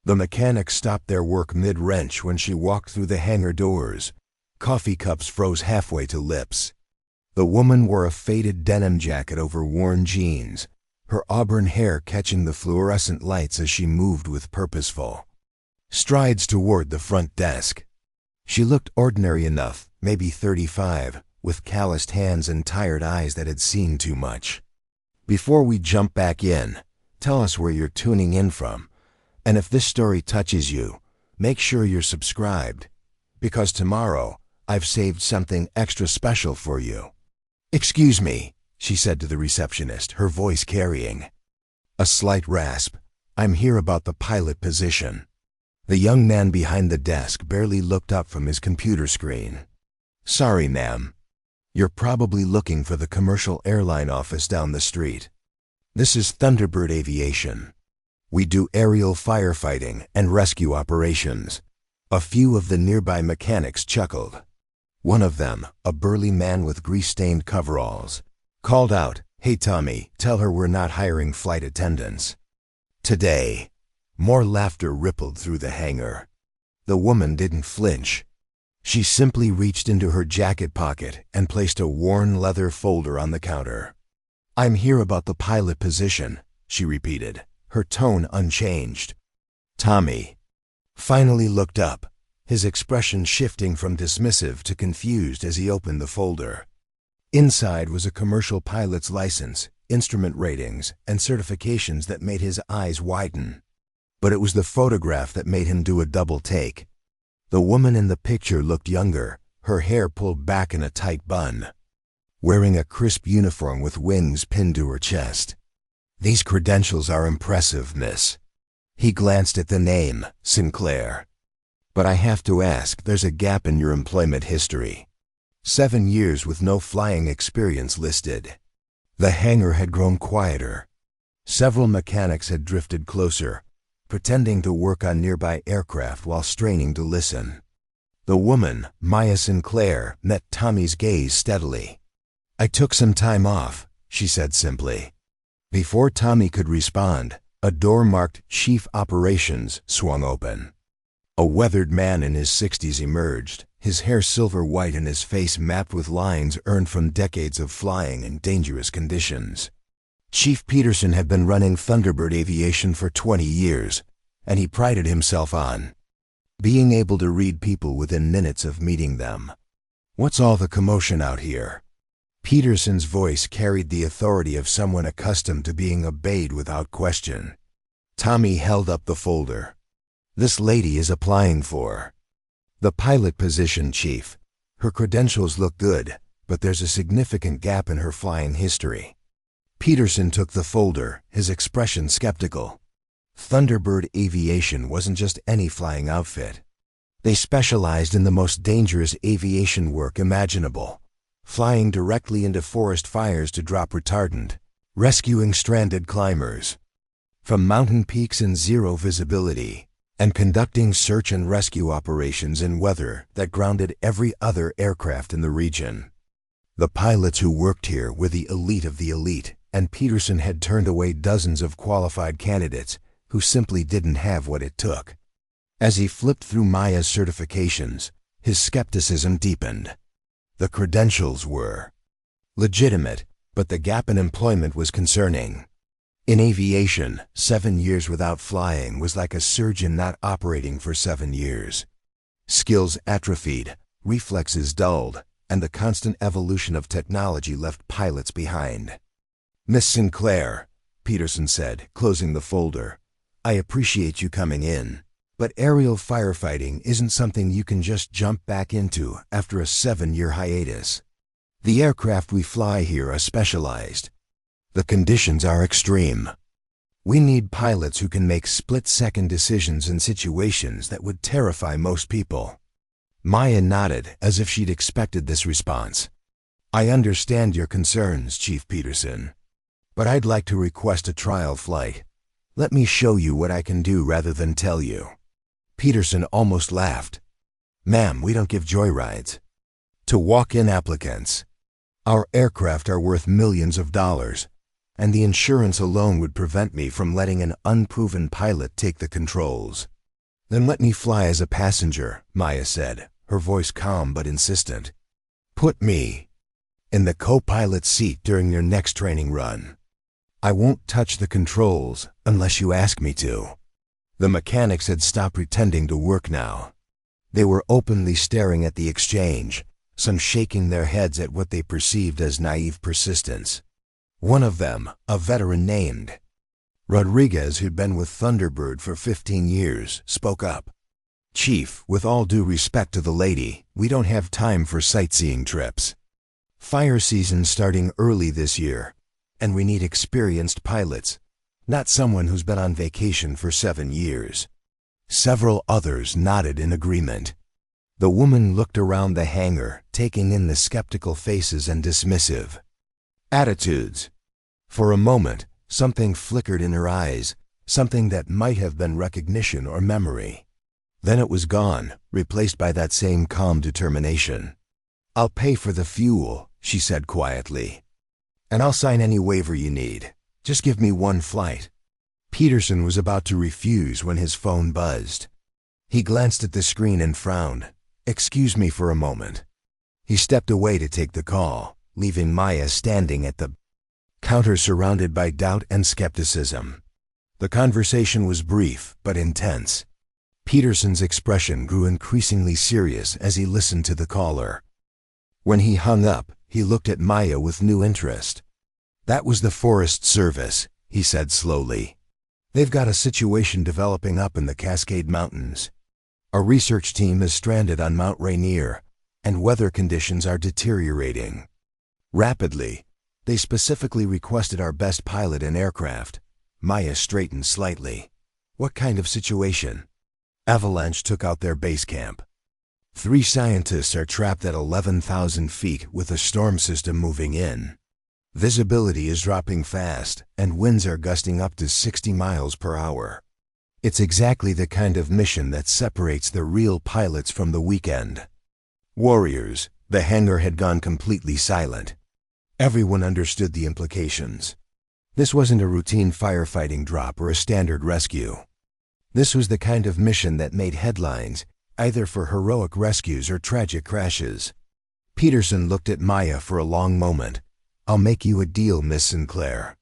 The mechanics stopped their work mid-wrench when she walked through the hangar doors. Coffee cups froze halfway to lips. The woman wore a faded denim jacket over worn jeans, her auburn hair catching the fluorescent lights as she moved with purposeful strides toward the front desk. She looked ordinary enough, maybe 35, with calloused hands and tired eyes that had seen too much. Before we jump back in, tell us where you're tuning in from, and if this story touches you, make sure you're subscribed, because tomorrow I've saved something extra special for you. "Excuse me," she said to the receptionist, her voice carrying a slight rasp. "I'm here about the pilot position." The young man behind the desk barely looked up from his computer screen. "Sorry, ma'am. You're probably looking for the commercial airline office down the street. This is Thunderbird Aviation. We do aerial firefighting and rescue operations." A few of the nearby mechanics chuckled. One of them, a burly man with grease-stained coveralls, called out, "Hey Tommy, tell her we're not hiring flight attendants today." More laughter rippled through the hangar. The woman didn't flinch. She simply reached into her jacket pocket and placed a worn leather folder on the counter. "I'm here about the pilot position," she repeated, her tone unchanged. Tommy finally looked up, his expression shifting from dismissive to confused as he opened the folder. Inside was a commercial pilot's license, instrument ratings, and certifications that made his eyes widen. But it was the photograph that made him do a double take. The woman in the picture looked younger, her hair pulled back in a tight bun, wearing a crisp uniform with wings pinned to her chest. "These credentials are impressive, miss." He glanced at the name, Sinclair. "But I have to ask, there's a gap in your employment history. 7 years with no flying experience listed." The hangar had grown quieter. Several mechanics had drifted closer, pretending to work on nearby aircraft while straining to listen. The woman, Maya Sinclair, met Tommy's gaze steadily. "I took some time off," she said simply. Before Tommy could respond, a door marked Chief Operations swung open. A weathered man in his 60s emerged, his hair silver white and his face mapped with lines earned from decades of flying in dangerous conditions. Chief Peterson had been running Thunderbird Aviation for 20 years, and he prided himself on being able to read people within minutes of meeting them. "What's all the commotion out here?" Peterson's voice carried the authority of someone accustomed to being obeyed without question. Tommy held up the folder. "This lady is applying for the pilot position, Chief. Her credentials look good, but there's a significant gap in her flying history." Peterson took the folder, his expression skeptical. Thunderbird Aviation wasn't just any flying outfit. They specialized in the most dangerous aviation work imaginable, flying directly into forest fires to drop retardant, rescuing stranded climbers from mountain peaks in zero visibility, and conducting search and rescue operations in weather that grounded every other aircraft in the region. The pilots who worked here were the elite of the elite, and Peterson had turned away dozens of qualified candidates who simply didn't have what it took. As he flipped through Maya's certifications, his skepticism deepened. The credentials were legitimate, but the gap in employment was concerning. In aviation, 7 years without flying was like a surgeon not operating for 7 years. Skills atrophied, reflexes dulled, and the constant evolution of technology left pilots behind. "Miss Sinclair," Peterson said, closing the folder, "I appreciate you coming in, but aerial firefighting isn't something you can just jump back into after a 7-year hiatus. The aircraft we fly here are specialized. The conditions are extreme. We need pilots who can make split-second decisions in situations that would terrify most people." Maya nodded as if she'd expected this response. "I understand your concerns, Chief Peterson, but I'd like to request a trial flight. Let me show you what I can do rather than tell you." Peterson almost laughed. "Ma'am, we don't give joyrides to walk-in applicants. Our aircraft are worth millions of dollars, and the insurance alone would prevent me from letting an unproven pilot take the controls." Then let me fly as a passenger, Maya said, her voice calm but insistent. Put me in the co-pilot seat during your next training run. I won't touch the controls unless you ask me to. The mechanics had stopped pretending to work now. They were openly staring at the exchange, some shaking their heads at what they perceived as naive persistence. One of them, a veteran named Rodriguez, who'd been with Thunderbird for 15 years, spoke up. Chief, with all due respect to the lady, we don't have time for sightseeing trips. Fire season's starting early this year, and we need experienced pilots, not someone who's been on vacation for 7 years. Several others nodded in agreement. The woman looked around the hangar, taking in the skeptical faces and dismissive attitudes. For a moment, something flickered in her eyes, something that might have been recognition or memory. Then it was gone, replaced by that same calm determination. I'll pay for the fuel, she said quietly. And I'll sign any waiver you need. Just give me one flight. Peterson was about to refuse when his phone buzzed. He glanced at the screen and frowned. Excuse me for a moment. He stepped away to take the call, leaving Maya standing at the counter surrounded by doubt and skepticism. The conversation was brief but intense. Peterson's expression grew increasingly serious as he listened to the caller. When he hung up, he looked at Maya with new interest. That was the Forest Service, he said slowly. They've got a situation developing up in the Cascade Mountains. A research team is stranded on Mount Rainier, and weather conditions are deteriorating rapidly. They specifically requested our best pilot and aircraft. Maya straightened slightly. What kind of situation? Avalanche took out their base camp. 3 scientists are trapped at 11,000 feet with a storm system moving in. Visibility is dropping fast, and winds are gusting up to 60 miles per hour. It's exactly the kind of mission that separates the real pilots from the weekend warriors. The hangar had gone completely silent. Everyone understood the implications. This wasn't a routine firefighting drop or a standard rescue. This was the kind of mission that made headlines, either for heroic rescues or tragic crashes. Peterson looked at Maya for a long moment. I'll make you a deal, Miss Sinclair.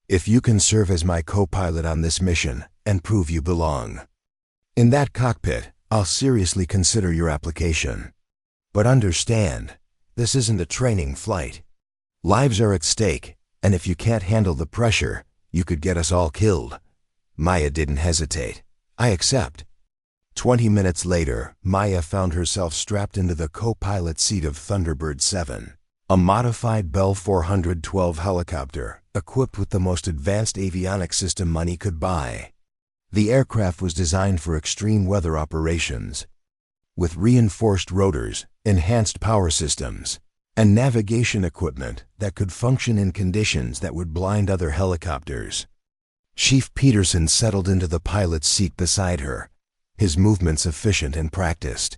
If you can serve as my co-pilot on this mission and prove you belong in that cockpit, I'll seriously consider your application. But understand, this isn't a training flight. Lives are at stake, and if you can't handle the pressure, you could get us all killed. Maya didn't hesitate. I accept. 20 minutes later, Maya found herself strapped into the co-pilot seat of Thunderbird 7, a modified Bell 412 helicopter, equipped with the most advanced avionics system money could buy. The aircraft was designed for extreme weather operations, with reinforced rotors, enhanced power systems, and navigation equipment that could function in conditions that would blind other helicopters. Chief Peterson settled into the pilot's seat beside her, his movements efficient and practiced.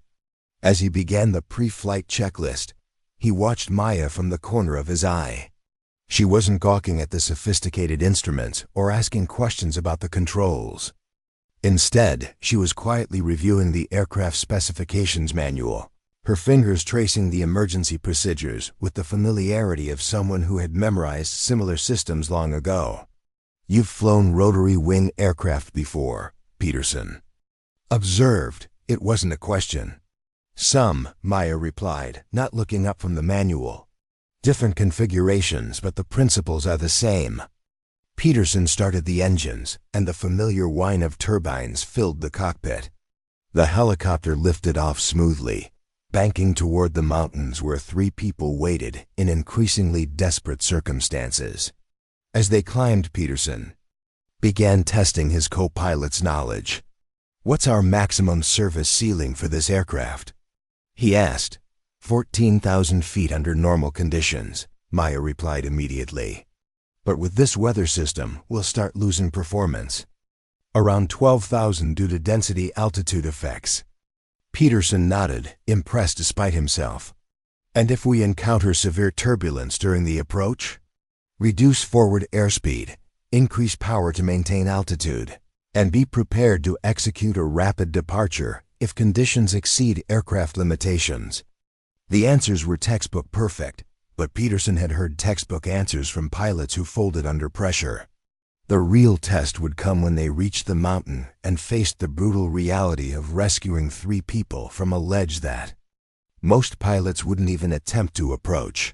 As he began the pre-flight checklist, he watched Maya from the corner of his eye. She wasn't gawking at the sophisticated instruments or asking questions about the controls. Instead, she was quietly reviewing the aircraft specifications manual, her fingers tracing the emergency procedures with the familiarity of someone who had memorized similar systems long ago. You've flown rotary wing aircraft before, Peterson observed. It wasn't a question. Some, Maya replied, not looking up from the manual. Different configurations, but the principles are the same. Peterson started the engines, and the familiar whine of turbines filled the cockpit. The helicopter lifted off smoothly, banking toward the mountains where 3 people waited in increasingly desperate circumstances. As they climbed, Peterson began testing his co-pilot's knowledge. What's our maximum service ceiling for this aircraft? He asked. 14,000 feet under normal conditions, Maya replied immediately. But with this weather system, we'll start losing performance. Around 12,000 due to density-altitude effects. Peterson nodded, impressed despite himself. And if we encounter severe turbulence during the approach? Reduce forward airspeed, increase power to maintain altitude. and be prepared to execute a rapid departure if conditions exceed aircraft limitations. The answers were textbook perfect, but Peterson had heard textbook answers from pilots who folded under pressure. The real test would come when they reached the mountain and faced the brutal reality of rescuing 3 people from a ledge that most pilots wouldn't even attempt to approach.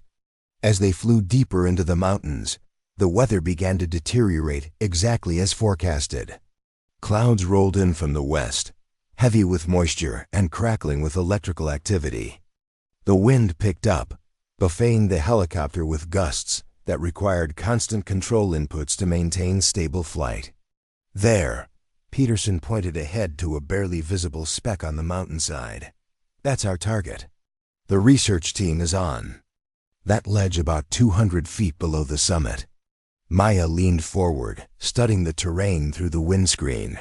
As they flew deeper into the mountains, the weather began to deteriorate exactly as forecasted. Clouds rolled in from the west, heavy with moisture and crackling with electrical activity. The wind picked up, buffeting the helicopter with gusts that required constant control inputs to maintain stable flight. There, Peterson pointed ahead to a barely visible speck on the mountainside. That's our target. The research team is on that ledge about 200 feet below the summit. Maya leaned forward, studying the terrain through the windscreen.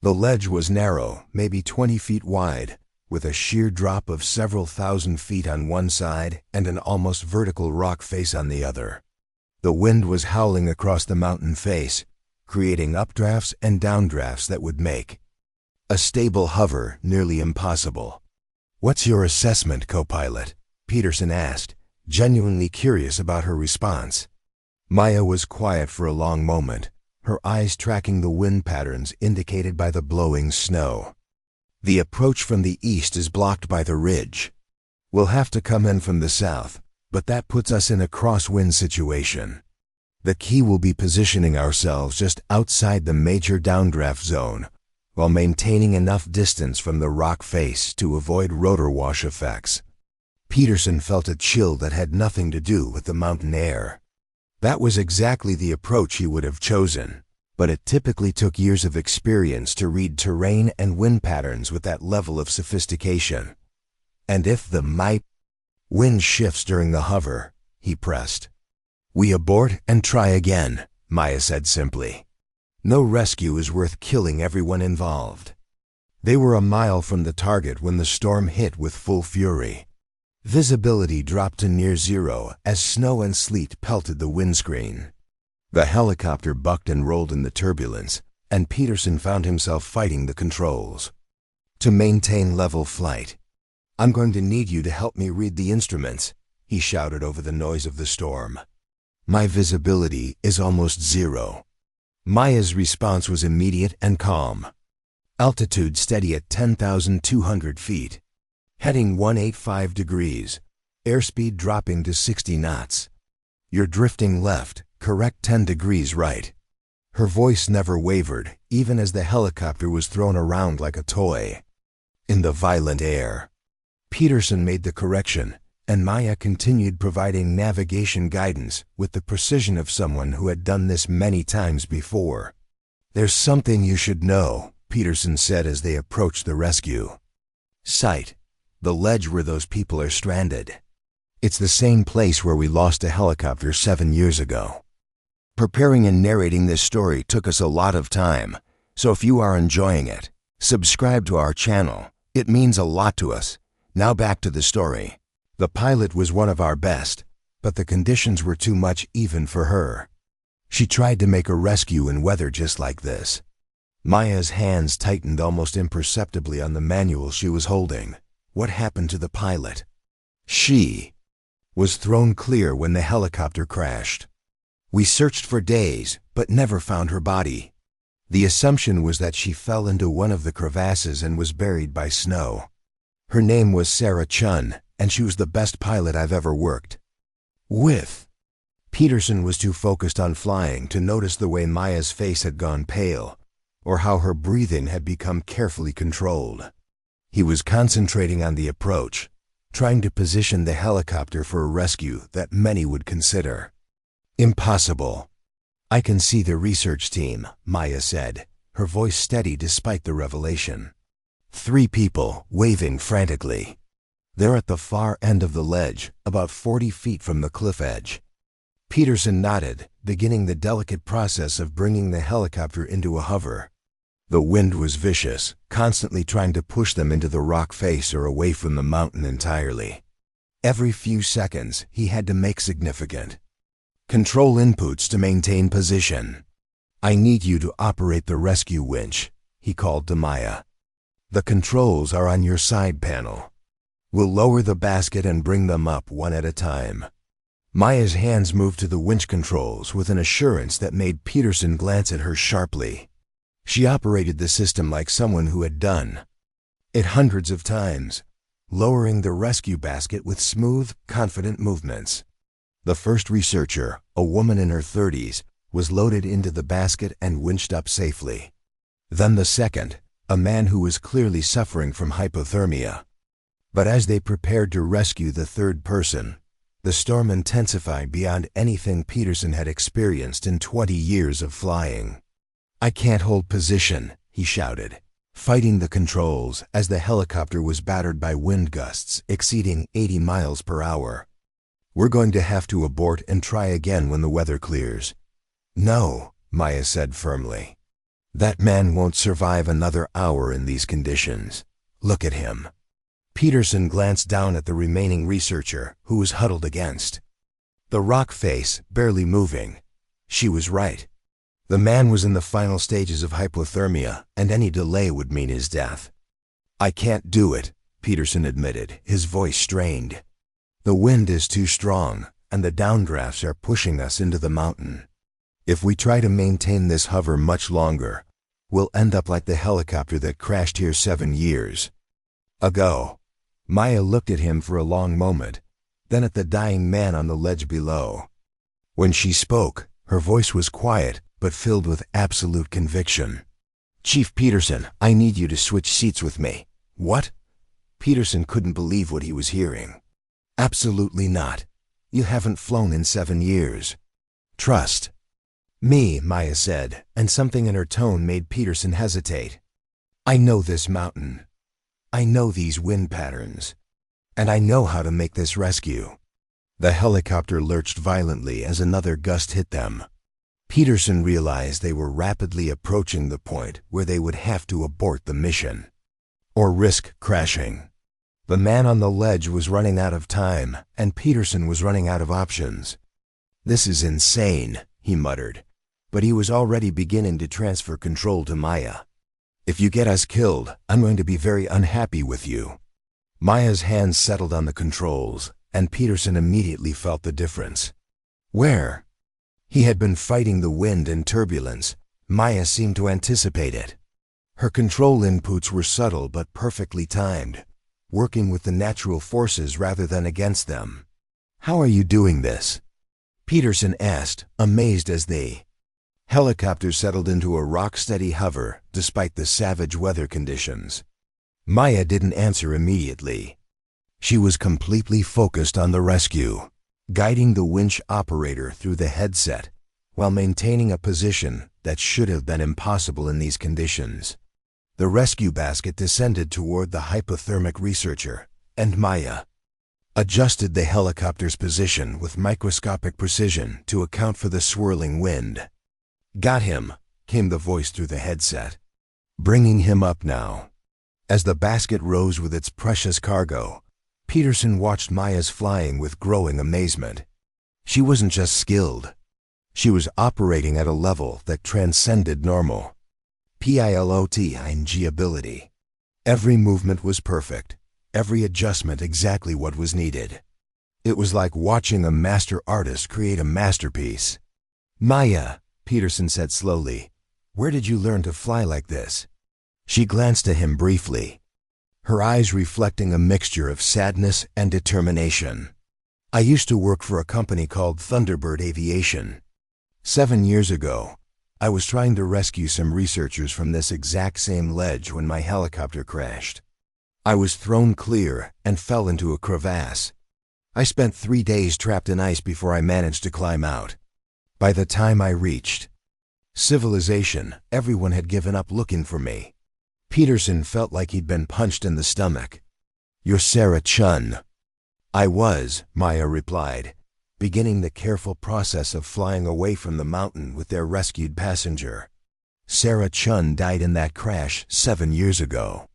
The ledge was narrow, maybe 20 feet wide, with a sheer drop of several thousand feet on one side and an almost vertical rock face on the other. The wind was howling across the mountain face, creating updrafts and downdrafts that would make a stable hover nearly impossible. "What's your assessment, co-pilot?" Peterson asked, genuinely curious about her response. Maya was quiet for a long moment, her eyes tracking the wind patterns indicated by the blowing snow. "The approach from the east is blocked by the ridge. We'll have to come in from the south, but that puts us in a crosswind situation. The key will be positioning ourselves just outside the major downdraft zone, while maintaining enough distance from the rock face to avoid rotor wash effects." Peterson felt a chill that had nothing to do with the mountain air. That was exactly the approach he would have chosen, but it typically took years of experience to read terrain and wind patterns with that level of sophistication. "And if the wind shifts during the hover," he pressed. "We abort and try again," Maya said simply. No rescue is worth killing everyone involved. They were a mile from the target when the storm hit with full fury. Visibility dropped to near zero as snow and sleet pelted the windscreen. The helicopter bucked and rolled in the turbulence, and Peterson found himself fighting the controls. To maintain level flight, "I'm going to need you to help me read the instruments," he shouted over the noise of the storm. "My visibility is almost zero." Maya's response was immediate and calm. "Altitude steady at 10,200 feet. Heading 185 degrees. Airspeed dropping to 60 knots. You're drifting left, correct 10 degrees right." Her voice never wavered, even as the helicopter was thrown around like a toy in the violent air. Peterson made the correction, and Maya continued providing navigation guidance with the precision of someone who had done this many times before. "There's something you should know," Peterson said as they approached the rescue site, the ledge where those people are stranded. "It's the same place where we lost a helicopter 7 years ago." Preparing and narrating this story took us a lot of time, so if you are enjoying it, subscribe to our channel. It means a lot to us. Now back to the story. The pilot was one of our best, but the conditions were too much even for her. She tried to make a rescue in weather just like this. Maya's hands tightened almost imperceptibly on the manual she was holding. What happened to the pilot? She was thrown clear when the helicopter crashed. We searched for days, but never found her body. The assumption was that she fell into one of the crevasses and was buried by snow. Her name was Sarah Chun, and she was the best pilot I've ever worked with. Peterson was too focused on flying to notice the way Maya's face had gone pale, or how her breathing had become carefully controlled. He was concentrating on the approach, trying to position the helicopter for a rescue that many would consider impossible. "I can see the research team," Maya said, her voice steady despite the revelation. 3 people, waving frantically. "They're at the far end of the ledge, about 40 feet from the cliff edge." Peterson nodded, beginning the delicate process of bringing the helicopter into a hover. The wind was vicious, constantly trying to push them into the rock face or away from the mountain entirely. Every few seconds, he had to make significant control inputs to maintain position. I need you to operate the rescue winch, he called to Maya. The controls are on your side panel. We'll lower the basket and bring them up one at a time. Maya's hands moved to the winch controls with an assurance that made Peterson glance at her sharply. She operated the system like someone who had done it hundreds of times, lowering the rescue basket with smooth, confident movements. The first researcher, a woman in her 30s, was loaded into the basket and winched up safely. Then the second, a man who was clearly suffering from hypothermia. But as they prepared to rescue the third person, the storm intensified beyond anything Peterson had experienced in 20 years of flying. I can't hold position, he shouted, fighting the controls as the helicopter was battered by wind gusts exceeding 80 miles per hour. We're going to have to abort and try again when the weather clears. No, Maya said firmly. That man won't survive another hour in these conditions. Look at him. Peterson glanced down at the remaining researcher, who was huddled against the rock face, barely moving. She was right. The man was in the final stages of hypothermia, and any delay would mean his death. I can't do it, Peterson admitted, his voice strained. The wind is too strong, and the downdrafts are pushing us into the mountain. If we try to maintain this hover much longer, we'll end up like the helicopter that crashed here 7 years ago. Maya looked at him for a long moment, then at the dying man on the ledge below. When she spoke, her voice was quiet, but filled with absolute conviction. Chief Peterson, I need you to switch seats with me. What? Peterson couldn't believe what he was hearing. Absolutely not. You haven't flown in 7 years. Trust me, Maya said, and something in her tone made Peterson hesitate. I know this mountain. I know these wind patterns. And I know how to make this rescue. The helicopter lurched violently as another gust hit them. Peterson realized they were rapidly approaching the point where they would have to abort the mission, or risk crashing. The man on the ledge was running out of time, and Peterson was running out of options. This is insane, he muttered, but he was already beginning to transfer control to Maya. If you get us killed, I'm going to be very unhappy with you. Maya's hands settled on the controls, and Peterson immediately felt the difference. Where? He had been fighting the wind and turbulence. Maya seemed to anticipate it. Her control inputs were subtle but perfectly timed, working with the natural forces rather than against them. How are you doing this? Peterson asked, amazed as the helicopter settled into a rock-steady hover despite the savage weather conditions. Maya didn't answer immediately. She was completely focused on the rescue, guiding the winch operator through the headset while maintaining a position that should have been impossible in these conditions. The rescue basket descended toward the hypothermic researcher, and Maya adjusted the helicopter's position with microscopic precision to account for the swirling wind. Got him, came the voice through the headset. Bringing him up now. As the basket rose with its precious cargo, Peterson watched Maya's flying with growing amazement. She wasn't just skilled. She was operating at a level that transcended normal. Piloting ability. Every movement was perfect, every adjustment exactly what was needed. It was like watching a master artist create a masterpiece. Maya, Peterson said slowly, where did you learn to fly like this? She glanced at him briefly, her eyes reflecting a mixture of sadness and determination. I used to work for a company called Thunderbird Aviation. 7 years ago, I was trying to rescue some researchers from this exact same ledge when my helicopter crashed. I was thrown clear and fell into a crevasse. I spent 3 days trapped in ice before I managed to climb out. By the time I reached civilization, everyone had given up looking for me. Peterson felt like he'd been punched in the stomach. You're Sarah Chun. I was, Maya replied, beginning the careful process of flying away from the mountain with their rescued passenger. Sarah Chun died in that crash 7 years ago.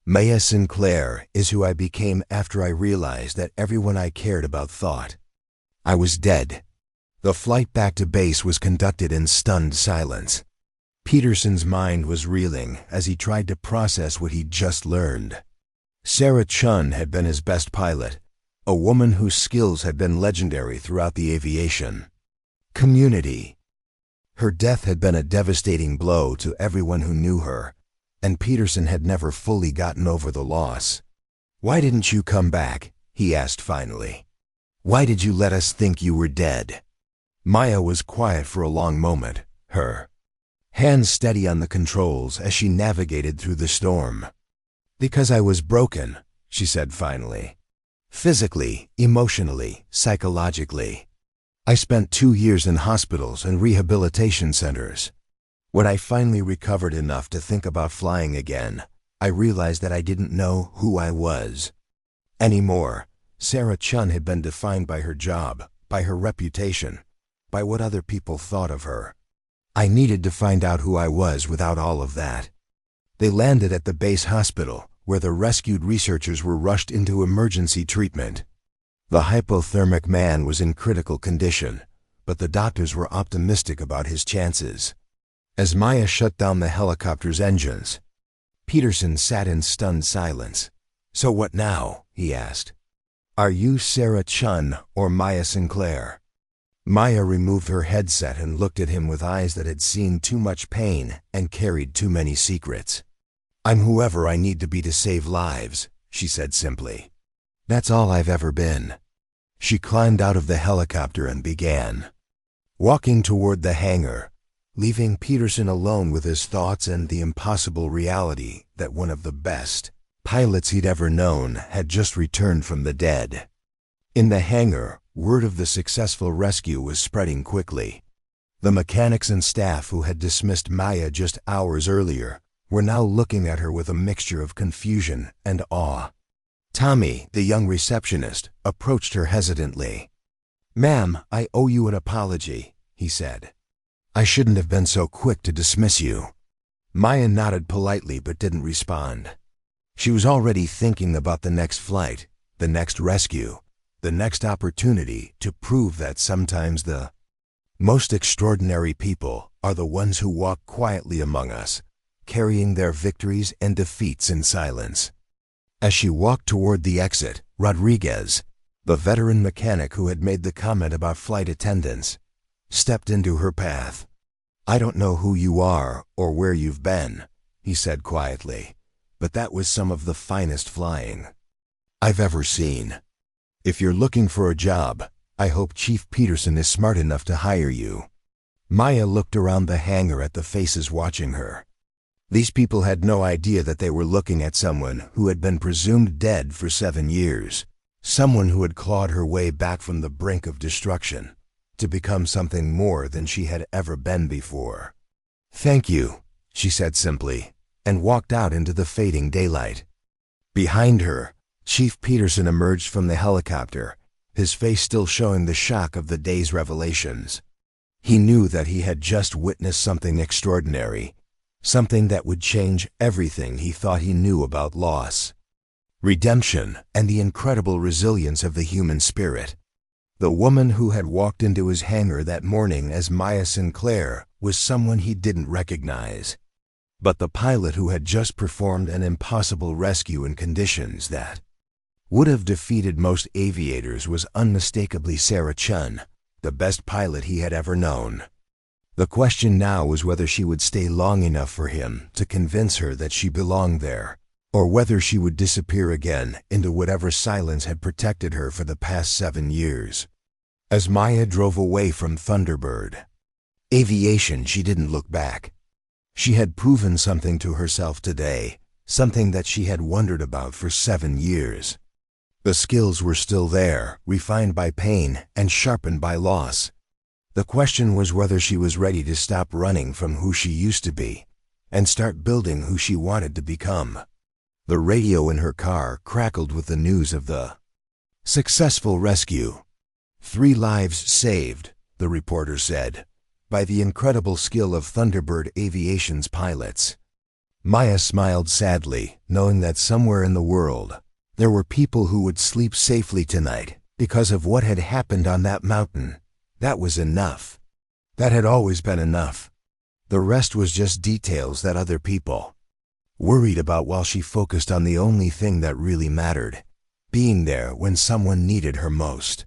Maya Sinclair is who I became after I realized that everyone I cared about thought I was dead. The flight back to base was conducted in stunned silence. Peterson's mind was reeling as he tried to process what he'd just learned. Sarah Chun had been his best pilot, a woman whose skills had been legendary throughout the aviation community. Her death had been a devastating blow to everyone who knew her, and Peterson had never fully gotten over the loss. "Why didn't you come back?" he asked finally. "Why did you let us think you were dead?" Maya was quiet for a long moment, her hands steady on the controls as she navigated through the storm. "Because I was broken," she said finally. "Physically, emotionally, psychologically. I spent 2 years in hospitals and rehabilitation centers. When I finally recovered enough to think about flying again, I realized that I didn't know who I was anymore." Sarah Chun had been defined by her job, by her reputation, by what other people thought of her. I needed to find out who I was without all of that. They landed at the base hospital, where the rescued researchers were rushed into emergency treatment. The hypothermic man was in critical condition, but the doctors were optimistic about his chances. As Maya shut down the helicopter's engines, Peterson sat in stunned silence. "So what now?" he asked. "Are you Sarah Chun or Maya Sinclair?" Maya removed her headset and looked at him with eyes that had seen too much pain and carried too many secrets. "I'm whoever I need to be to save lives," she said simply. "That's all I've ever been." She climbed out of the helicopter and began walking toward the hangar, leaving Peterson alone with his thoughts and the impossible reality that one of the best pilots he'd ever known had just returned from the dead. In the hangar, word of the successful rescue was spreading quickly. The mechanics and staff who had dismissed Maya just hours earlier were now looking at her with a mixture of confusion and awe. Tommy, the young receptionist, approached her hesitantly. "Ma'am, I owe you an apology," he said. "I shouldn't have been so quick to dismiss you." Maya nodded politely but didn't respond. She was already thinking about the next flight, the next rescue, the next opportunity to prove that sometimes the most extraordinary people are the ones who walk quietly among us, carrying their victories and defeats in silence. As she walked toward the exit, Rodriguez, the veteran mechanic who had made the comment about flight attendants, stepped into her path. "I don't know who you are or where you've been," he said quietly, "but that was some of the finest flying I've ever seen. If you're looking for a job, I hope Chief Peterson is smart enough to hire you." Maya looked around the hangar at the faces watching her. These people had no idea that they were looking at someone who had been presumed dead for 7 years, someone who had clawed her way back from the brink of destruction to become something more than she had ever been before. "Thank you," she said simply, and walked out into the fading daylight. Behind her, Chief Peterson emerged from the helicopter, his face still showing the shock of the day's revelations. He knew that he had just witnessed something extraordinary, something that would change everything he thought he knew about loss, redemption, and the incredible resilience of the human spirit. The woman who had walked into his hangar that morning as Maya Sinclair was someone he didn't recognize. But the pilot who had just performed an impossible rescue in conditions that would have defeated most aviators was unmistakably Sarah Chun, the best pilot he had ever known. The question now was whether she would stay long enough for him to convince her that she belonged there, or whether she would disappear again into whatever silence had protected her for the past 7 years. As Maya drove away from Thunderbird Aviation, she didn't look back. She had proven something to herself today, something that she had wondered about for 7 years. The skills were still there, refined by pain and sharpened by loss. The question was whether she was ready to stop running from who she used to be and start building who she wanted to become. The radio in her car crackled with the news of the successful rescue. 3 lives saved, the reporter said, by the incredible skill of Thunderbird Aviation's pilots. Maya smiled sadly, knowing that somewhere in the world there were people who would sleep safely tonight because of what had happened on that mountain, That was enough. That had always been enough. The rest was just details that other people worried about while she focused on the only thing that really mattered, being there when someone needed her most.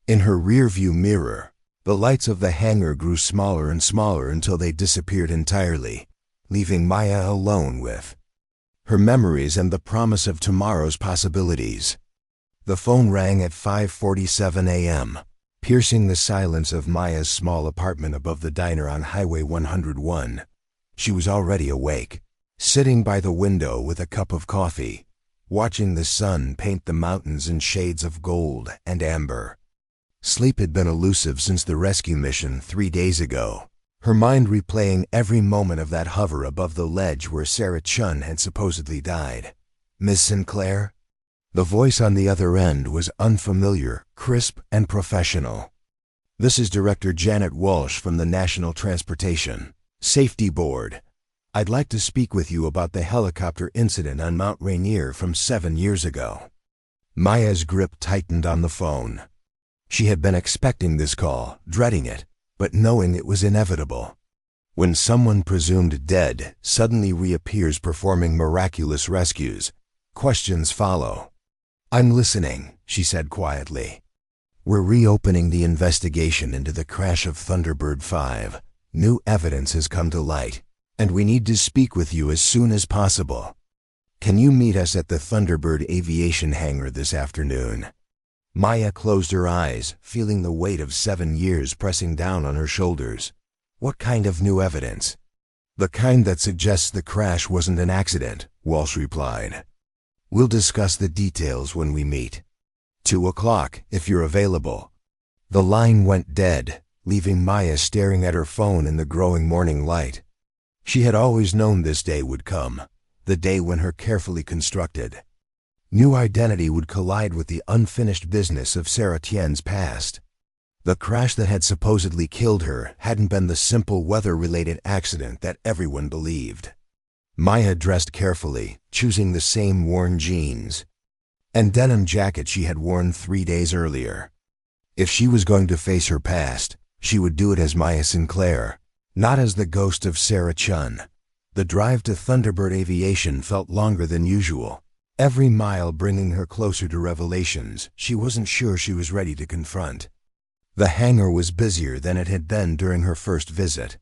In her rearview mirror, the lights of the hangar grew smaller and smaller until they disappeared entirely, leaving Maya alone with her memories and the promise of tomorrow's possibilities. The phone rang at 5:47 a.m., piercing the silence of Maya's small apartment above the diner on Highway 101. She was already awake, sitting by the window with a cup of coffee, watching the sun paint the mountains in shades of gold and amber. Sleep had been elusive since the rescue mission 3 days ago, her mind replaying every moment of that hover above the ledge where Sarah Chun had supposedly died. "Miss Sinclair?" The voice on the other end was unfamiliar, crisp, and professional. "This is Director Janet Walsh from the National Transportation Safety Board. I'd like to speak with you about the helicopter incident on Mount Rainier from 7 years ago." Maya's grip tightened on the phone. She had been expecting this call, dreading it, but knowing it was inevitable. When someone presumed dead suddenly reappears performing miraculous rescues, questions follow. "I'm listening," she said quietly. "We're reopening the investigation into the crash of Thunderbird 5. New evidence has come to light, and we need to speak with you as soon as possible. Can you meet us at the Thunderbird Aviation hangar this afternoon?" Maya closed her eyes, feeling the weight of 7 years pressing down on her shoulders. "What kind of new evidence?" "The kind that suggests the crash wasn't an accident," Walsh replied. "We'll discuss the details when we meet. 2 o'clock, if you're available." The line went dead, leaving Maya staring at her phone in the growing morning light. She had always known this day would come, the day when her carefully constructed new identity would collide with the unfinished business of Sarah Tien's past. The crash that had supposedly killed her hadn't been the simple weather-related accident that everyone believed. Maya dressed carefully, choosing the same worn jeans and denim jacket she had worn 3 days earlier. If she was going to face her past, she would do it as Maya Sinclair, not as the ghost of Sarah Chun. The drive to Thunderbird Aviation felt longer than usual, every mile bringing her closer to revelations she wasn't sure she was ready to confront. The hangar was busier than it had been during her first visit.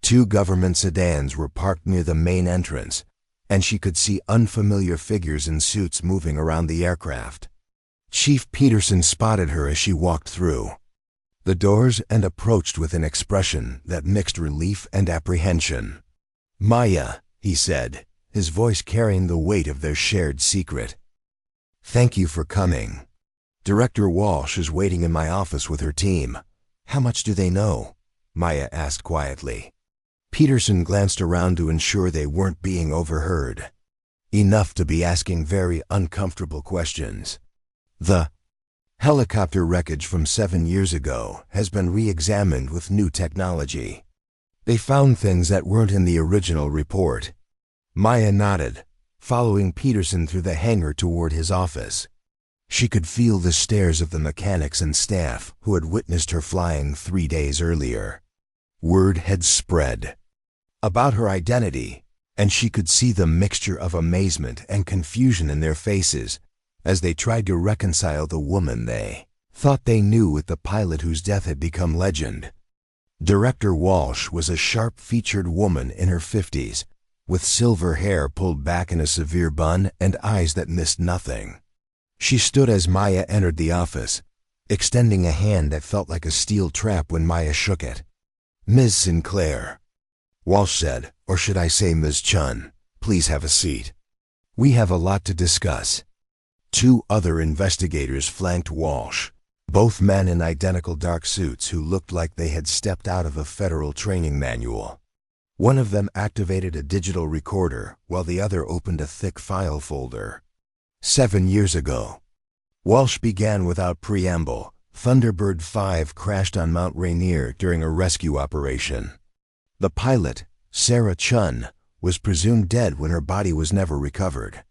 2 government sedans were parked near the main entrance, and she could see unfamiliar figures in suits moving around the aircraft. Chief Peterson spotted her as she walked through the doors and approached with an expression that mixed relief and apprehension. "Maya," he said, his voice carrying the weight of their shared secret. "Thank you for coming. Director Walsh is waiting in my office with her team." "How much do they know?" Maya asked quietly. Peterson glanced around to ensure they weren't being overheard. "Enough to be asking very uncomfortable questions. The helicopter wreckage from 7 years ago has been re-examined with new technology. They found things that weren't in the original report." Maya nodded, following Peterson through the hangar toward his office. She could feel the stares of the mechanics and staff who had witnessed her flying 3 days earlier. Word had spread about her identity, and she could see the mixture of amazement and confusion in their faces as they tried to reconcile the woman they thought they knew with the pilot whose death had become legend. Director Walsh was a sharp-featured woman in her 50s, with silver hair pulled back in a severe bun and eyes that missed nothing. She stood as Maya entered the office, extending a hand that felt like a steel trap when Maya shook it. "Ms. Sinclair," Walsh said, "or should I say Ms. Chun, please have a seat. We have a lot to discuss." 2 other investigators flanked Walsh, both men in identical dark suits who looked like they had stepped out of a federal training manual. One of them activated a digital recorder while the other opened a thick file folder. 7 years ago. Walsh began without preamble. Thunderbird 5 crashed on Mount Rainier during a rescue operation. The pilot, Sarah Chun, was presumed dead when her body was never recovered.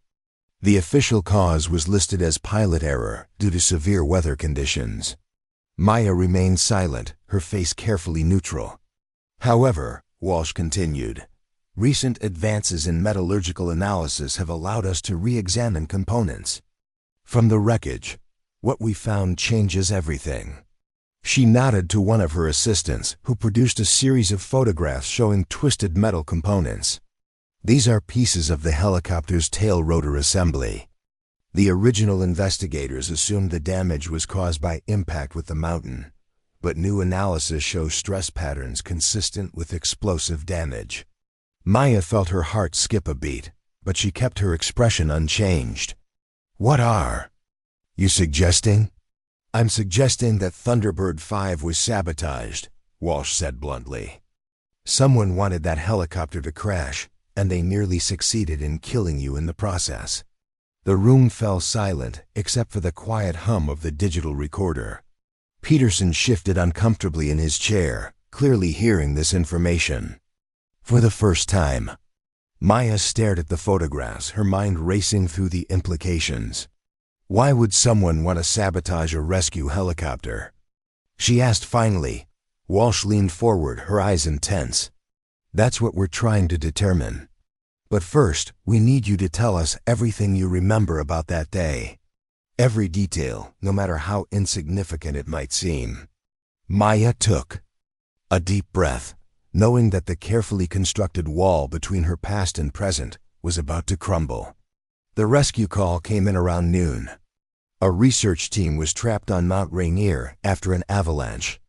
The official cause was listed as pilot error due to severe weather conditions. Maya remained silent, her face carefully neutral. However, Walsh continued, recent advances in metallurgical analysis have allowed us to re-examine components. From the wreckage, what we found changes everything. She nodded to one of her assistants, who produced a series of photographs showing twisted metal components. These are pieces of the helicopter's tail rotor assembly. The original investigators assumed the damage was caused by impact with the mountain, but new analysis shows stress patterns consistent with explosive damage. Maya felt her heart skip a beat, but she kept her expression unchanged. What are you suggesting? I'm suggesting that Thunderbird 5 was sabotaged, Walsh said bluntly. Someone wanted that helicopter to crash, and they nearly succeeded in killing you in the process. The room fell silent, except for the quiet hum of the digital recorder. Peterson shifted uncomfortably in his chair, clearly hearing this information. For the first time, Maya stared at the photographs, her mind racing through the implications. Why would someone want to sabotage a rescue helicopter? She asked finally. Walsh leaned forward, her eyes intense. That's what we're trying to determine. But first, we need you to tell us everything you remember about that day. Every detail, no matter how insignificant it might seem. Maya took a deep breath, knowing that the carefully constructed wall between her past and present was about to crumble. The rescue call came in around noon. A research team was trapped on Mount Rainier after an avalanche.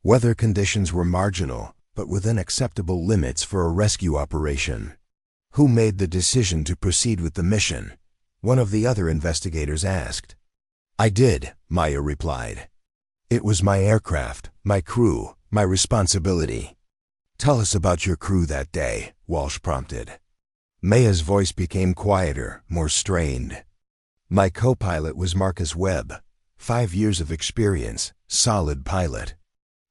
Weather conditions were marginal, but within acceptable limits for a rescue operation. Who made the decision to proceed with the mission? One of the other investigators asked. I did, Maya replied. It was my aircraft, my crew, my responsibility. Tell us about your crew that day, Walsh prompted. Maya's voice became quieter, more strained. My co-pilot was Marcus Webb, 5 years of experience, solid pilot.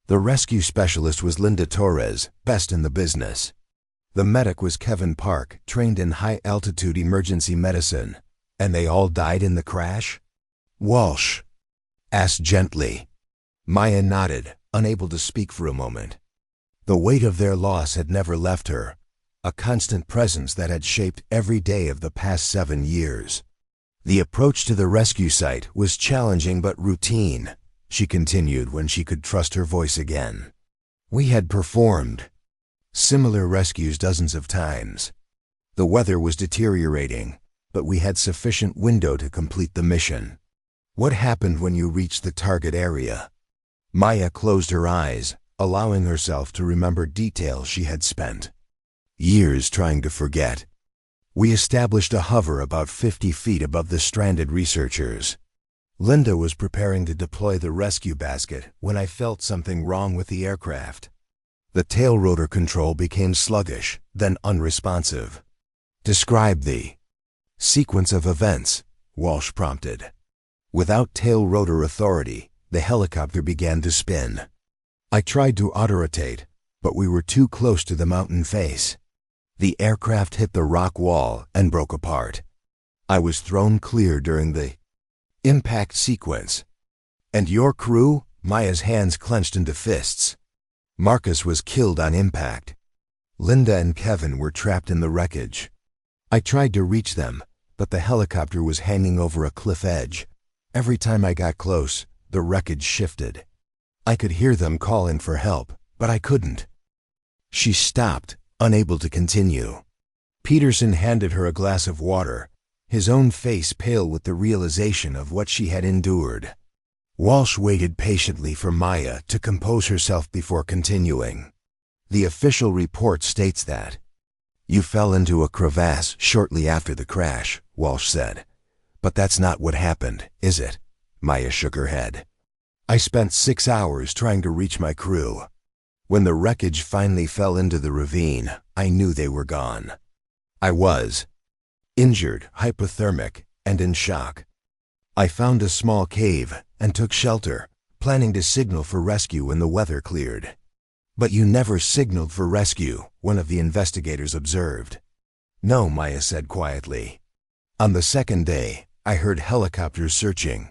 The rescue specialist was Linda Torres, best in the business. The medic was Kevin Park, trained in high-altitude emergency medicine. And they all died in the crash? Walsh asked gently. Maya nodded, unable to speak for a moment. The weight of their loss had never left her, a constant presence that had shaped every day of the past 7 years. The approach to the rescue site was challenging but routine, she continued when she could trust her voice again. We had performed similar rescues dozens of times. The weather was deteriorating, but we had sufficient window to complete the mission. What happened when you reached the target area? Maya closed her eyes, allowing herself to remember details she had spent years trying to forget. We established a hover about 50 feet above the stranded researchers. Linda was preparing to deploy the rescue basket when I felt something wrong with the aircraft. The tail rotor control became sluggish, then unresponsive. Describe the sequence of events, Walsh prompted. Without tail rotor authority, the helicopter began to spin. I tried to auto-rotate, but we were too close to the mountain face. The aircraft hit the rock wall and broke apart. I was thrown clear during the impact sequence. And your crew? Maya's hands clenched into fists. Marcus was killed on impact. Linda and Kevin were trapped in the wreckage. I tried to reach them, but the helicopter was hanging over a cliff edge. Every time I got close, the wreckage shifted. I could hear them calling for help, but I couldn't. She stopped, unable to continue. Peterson handed her a glass of water, his own face pale with the realization of what she had endured. Walsh waited patiently for Maya to compose herself before continuing. The official report states that you fell into a crevasse shortly after the crash, Walsh said. But that's not what happened, is it? Maya shook her head. I spent 6 hours trying to reach my crew. When the wreckage finally fell into the ravine, I knew they were gone. I was injured, hypothermic, and in shock. I found a small cave and took shelter, planning to signal for rescue when the weather cleared. But you never signaled for rescue, one of the investigators observed. No, Maya said quietly. On the second day, I heard helicopters searching.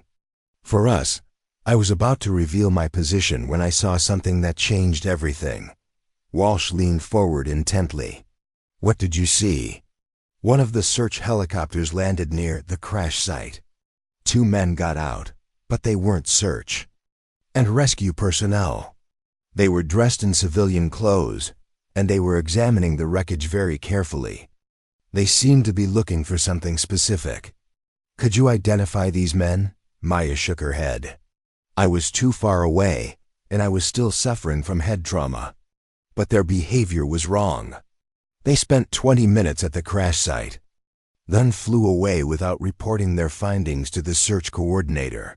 For us, I was about to reveal my position when I saw something that changed everything. Walsh leaned forward intently. What did you see? One of the search helicopters landed near the crash site. 2 men got out, but they weren't search and rescue personnel. They were dressed in civilian clothes, and they were examining the wreckage very carefully. They seemed to be looking for something specific. Could you identify these men? Maya shook her head. I was too far away, and I was still suffering from head trauma. But their behavior was wrong. They spent 20 minutes at the crash site, then flew away without reporting their findings to the search coordinator.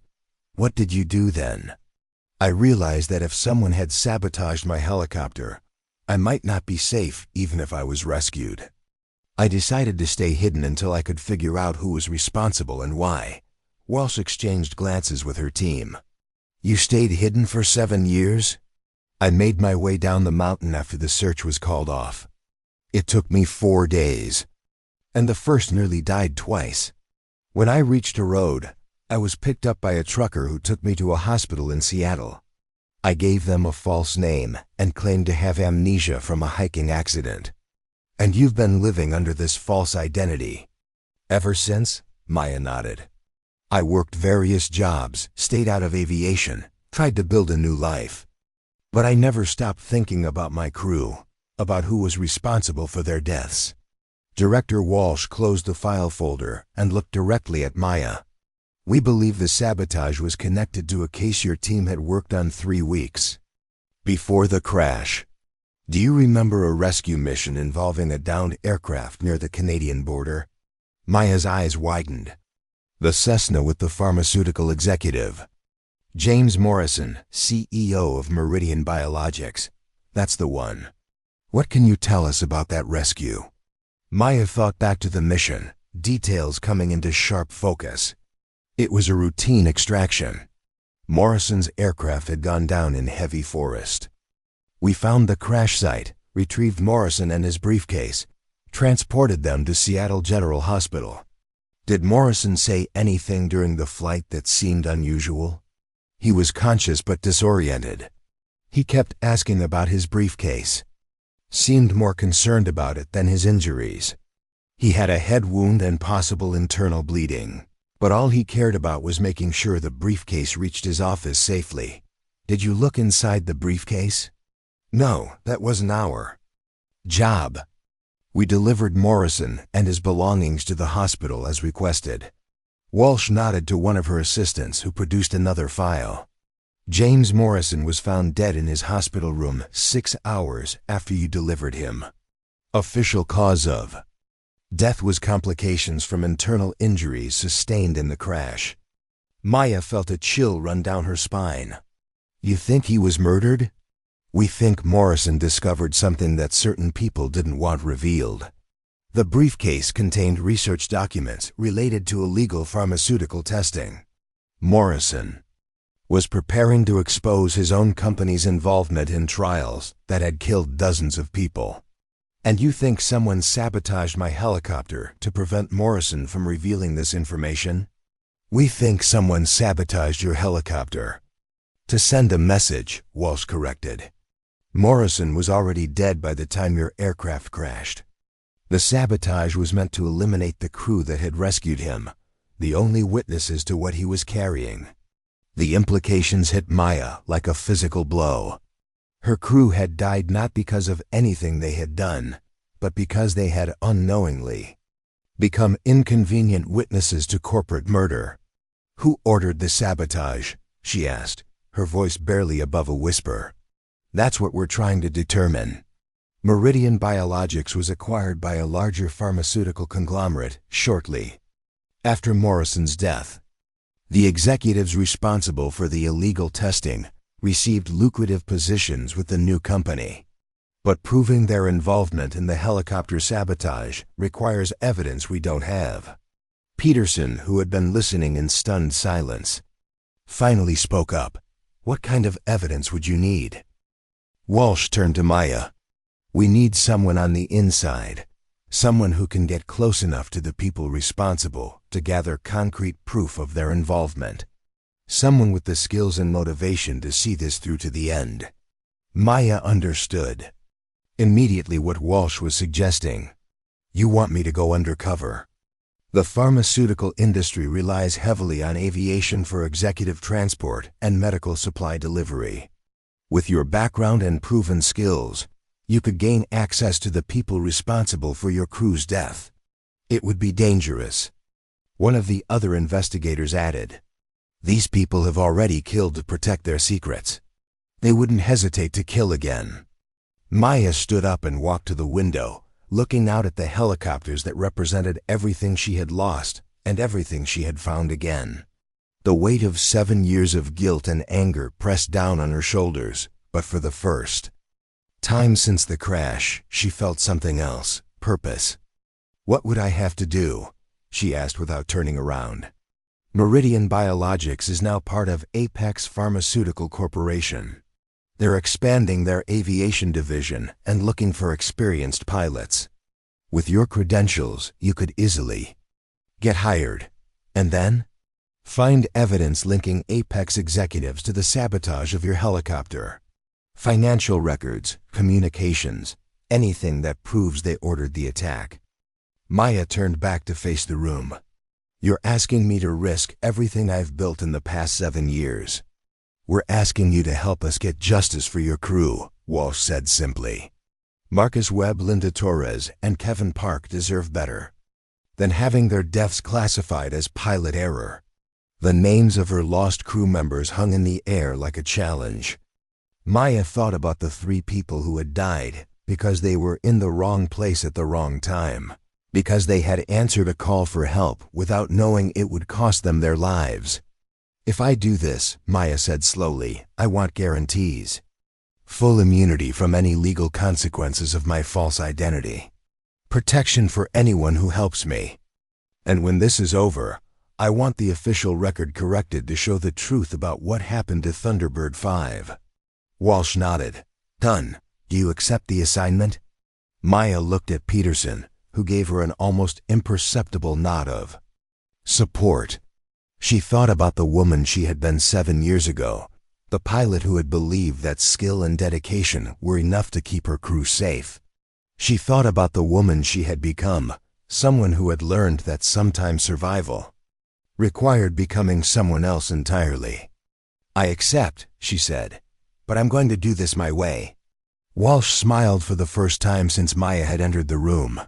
What did you do then? I realized that if someone had sabotaged my helicopter, I might not be safe even if I was rescued. I decided to stay hidden until I could figure out who was responsible and why. Walsh exchanged glances with her team. You stayed hidden for 7 years? I made my way down the mountain after the search was called off. It took me 4 days, and the first nearly died twice. When I reached a road, I was picked up by a trucker who took me to a hospital in Seattle. I gave them a false name and claimed to have amnesia from a hiking accident. And you've been living under this false identity ever since? Maya nodded. I worked various jobs, stayed out of aviation, tried to build a new life. But I never stopped thinking about my crew, about who was responsible for their deaths. Director Walsh closed the file folder and looked directly at Maya. We believe the sabotage was connected to a case your team had worked on 3 weeks before the crash. Do you remember a rescue mission involving a downed aircraft near the Canadian border? Maya's eyes widened. The Cessna with the pharmaceutical executive. James Morrison, CEO of Meridian Biologics. That's the one. What can you tell us about that rescue? Maya thought back to the mission, details coming into sharp focus. It was a routine extraction. Morrison's aircraft had gone down in heavy forest. We found the crash site, retrieved Morrison and his briefcase, transported them to Seattle General Hospital. Did Morrison say anything during the flight that seemed unusual? He was conscious but disoriented. He kept asking about his briefcase. Seemed more concerned about it than his injuries. He had a head wound and possible internal bleeding, but all he cared about was making sure the briefcase reached his office safely. Did you look inside the briefcase? No, that wasn't our job. We delivered Morrison and his belongings to the hospital as requested. Walsh nodded to one of her assistants who produced another file. James Morrison was found dead in his hospital room 6 hours after you delivered him. Official cause of death was complications from internal injuries sustained in the crash. Maya felt a chill run down her spine. You think he was murdered? We think Morrison discovered something that certain people didn't want revealed. The briefcase contained research documents related to illegal pharmaceutical testing. Morrison was preparing to expose his own company's involvement in trials that had killed dozens of people. And you think someone sabotaged my helicopter to prevent Morrison from revealing this information? We think someone sabotaged your helicopter to send a message, Walsh corrected. Morrison was already dead by the time your aircraft crashed. The sabotage was meant to eliminate the crew that had rescued him, the only witnesses to what he was carrying. The implications hit Maya like a physical blow. Her crew had died not because of anything they had done, but because they had unknowingly become inconvenient witnesses to corporate murder. Who ordered the sabotage? She asked, her voice barely above a whisper. That's what we're trying to determine. Meridian Biologics was acquired by a larger pharmaceutical conglomerate shortly after Morrison's death. The executives responsible for the illegal testing received lucrative positions with the new company. But proving their involvement in the helicopter sabotage requires evidence we don't have. Peterson, who had been listening in stunned silence, finally spoke up. What kind of evidence would you need? Walsh turned to Maya. We need someone on the inside, someone who can get close enough to the people responsible to gather concrete proof of their involvement. Someone with the skills and motivation to see this through to the end. Maya understood immediately what Walsh was suggesting. You want me to go undercover? The pharmaceutical industry relies heavily on aviation for executive transport and medical supply delivery. With your background and proven skills, you could gain access to the people responsible for your crew's death. It would be dangerous. One of the other investigators added, These people have already killed to protect their secrets. They wouldn't hesitate to kill again. Maya stood up and walked to the window, looking out at the helicopters that represented everything she had lost and everything she had found again. The weight of 7 years of guilt and anger pressed down on her shoulders, but for the first time since the crash, she felt something else, purpose. What would I have to do? She asked without turning around. Meridian Biologics is now part of Apex Pharmaceutical Corporation. They're expanding their aviation division and looking for experienced pilots. With your credentials, you could easily get hired. And then? Find evidence linking Apex executives to the sabotage of your helicopter. Financial records, communications, anything that proves they ordered the attack. Maya turned back to face the room. You're asking me to risk everything I've built in the past 7 years. We're asking you to help us get justice for your crew, Walsh said simply. Marcus Webb, Linda Torres, and Kevin Park deserve better than having their deaths classified as pilot error. The names of her lost crew members hung in the air like a challenge. Maya thought about the 3 people who had died because they were in the wrong place at the wrong time, because they had answered a call for help without knowing it would cost them their lives. If I do this, Maya said slowly, I want guarantees. Full immunity from any legal consequences of my false identity. Protection for anyone who helps me. And when this is over, I want the official record corrected to show the truth about what happened to Thunderbird 5. Walsh nodded. Done. Do you accept the assignment? Maya looked at Peterson, who gave her an almost imperceptible nod of support. She thought about the woman she had been 7 years ago, the pilot who had believed that skill and dedication were enough to keep her crew safe. She thought about the woman she had become, someone who had learned that sometimes survival required becoming someone else entirely. I accept, she said, but I'm going to do this my way. Walsh smiled for the first time since Maya had entered the room.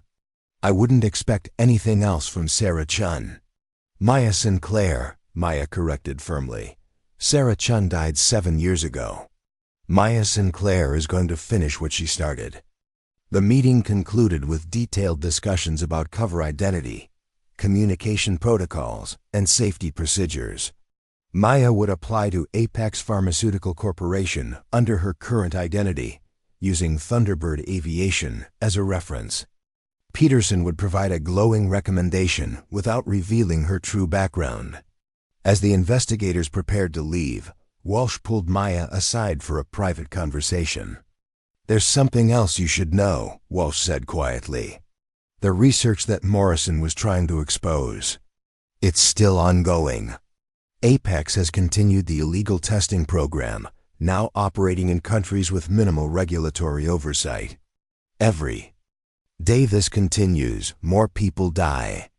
I wouldn't expect anything else from Sarah Chun. Maya Sinclair, Maya corrected firmly. Sarah Chun died 7 years ago. Maya Sinclair is going to finish what she started. The meeting concluded with detailed discussions about cover identity, communication protocols, and safety procedures. Maya would apply to Apex Pharmaceutical Corporation under her current identity, using Thunderbird Aviation as a reference. Peterson would provide a glowing recommendation without revealing her true background. As the investigators prepared to leave, Walsh pulled Maya aside for a private conversation. There's something else you should know, Walsh said quietly. The research that Morrison was trying to expose. It's still ongoing. Apex has continued the illegal testing program, now operating in countries with minimal regulatory oversight. Every day this continues, more people die.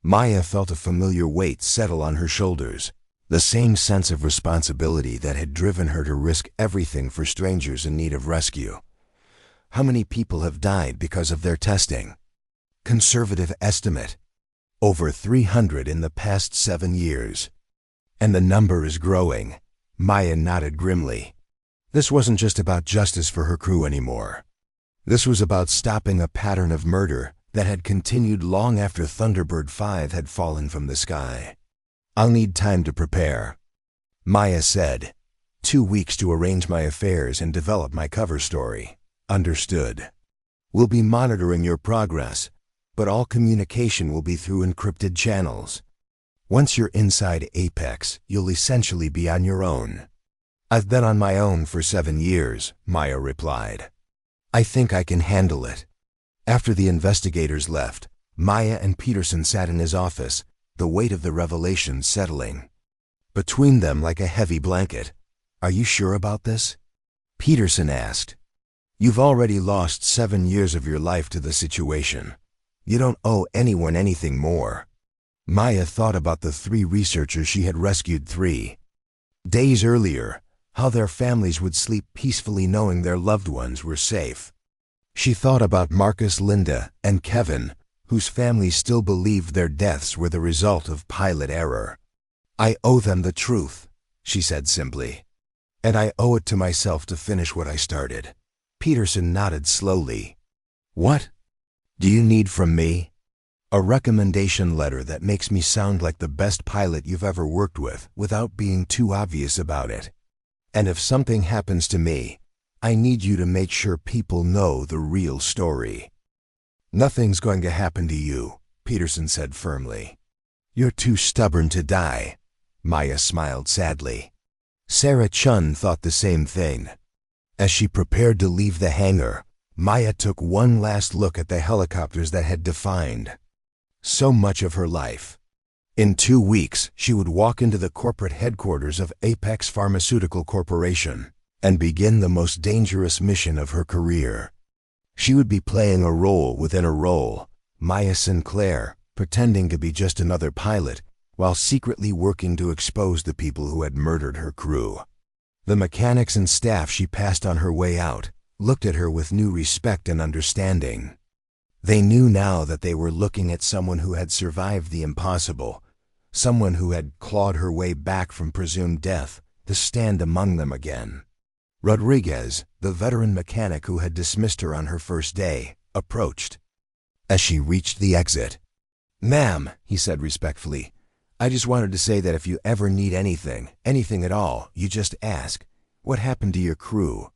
Maya felt a familiar weight settle on her shoulders, the same sense of responsibility that had driven her to risk everything for strangers in need of rescue. How many people have died because of their testing? Conservative estimate. Over 300 in the past 7 years. And the number is growing. Maya nodded grimly. This wasn't just about justice for her crew anymore. This was about stopping a pattern of murder that had continued long after Thunderbird 5 had fallen from the sky. I'll need time to prepare, Maya said. 2 weeks to arrange my affairs and develop my cover story. Understood. We'll be monitoring your progress, but all communication will be through encrypted channels. Once you're inside Apex, you'll essentially be on your own. I've been on my own for 7 years, Maya replied. I think I can handle it. After the investigators left, Maya and Peterson sat in his office, the weight of the revelation settling. between them like a heavy blanket. "Are you sure about this?" Peterson asked. "You've already lost 7 years of your life to the situation. You don't owe anyone anything more." Maya thought about the 3 researchers she had rescued 3 days earlier, how their families would sleep peacefully knowing their loved ones were safe. She thought about Marcus, Linda, and Kevin, whose families still believed their deaths were the result of pilot error. "I owe them the truth," she said simply. "And I owe it to myself to finish what I started." Peterson nodded slowly. "What do you need from me?" "A recommendation letter that makes me sound like the best pilot you've ever worked with without being too obvious about it. And if something happens to me, I need you to make sure people know the real story." "Nothing's going to happen to you," Peterson said firmly. "You're too stubborn to die." Maya smiled sadly. Sarah Chun thought the same thing. As she prepared to leave the hangar, Maya took one last look at the helicopters that had defined so much of her life. In 2 weeks, she would walk into the corporate headquarters of Apex Pharmaceutical Corporation and begin the most dangerous mission of her career. She would be playing a role within a role, Maya Sinclair, pretending to be just another pilot, while secretly working to expose the people who had murdered her crew. The mechanics and staff she passed on her way out looked at her with new respect and understanding. They knew now that they were looking at someone who had survived the impossible, someone who had clawed her way back from presumed death to stand among them again. Rodriguez, the veteran mechanic who had dismissed her on her first day, approached. As she reached the exit, "Ma'am," he said respectfully, "I just wanted to say that if you ever need anything at all, you just ask. What happened to your crew?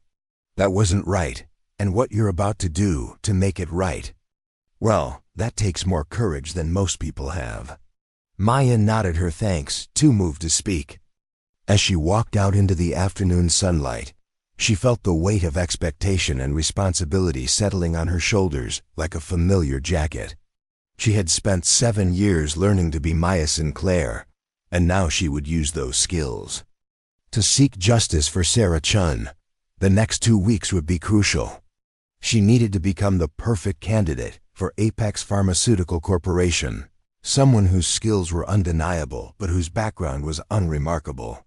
That wasn't right, and what you're about to do to make it right, well, that takes more courage than most people have." Maya nodded her thanks, too moved to speak. As she walked out into the afternoon sunlight, she felt the weight of expectation and responsibility settling on her shoulders like a familiar jacket. She had spent 7 years learning to be Maya Sinclair, and now she would use those skills to seek justice for Sarah Chun. The next 2 weeks would be crucial. She needed to become the perfect candidate for Apex Pharmaceutical Corporation, someone whose skills were undeniable but whose background was unremarkable.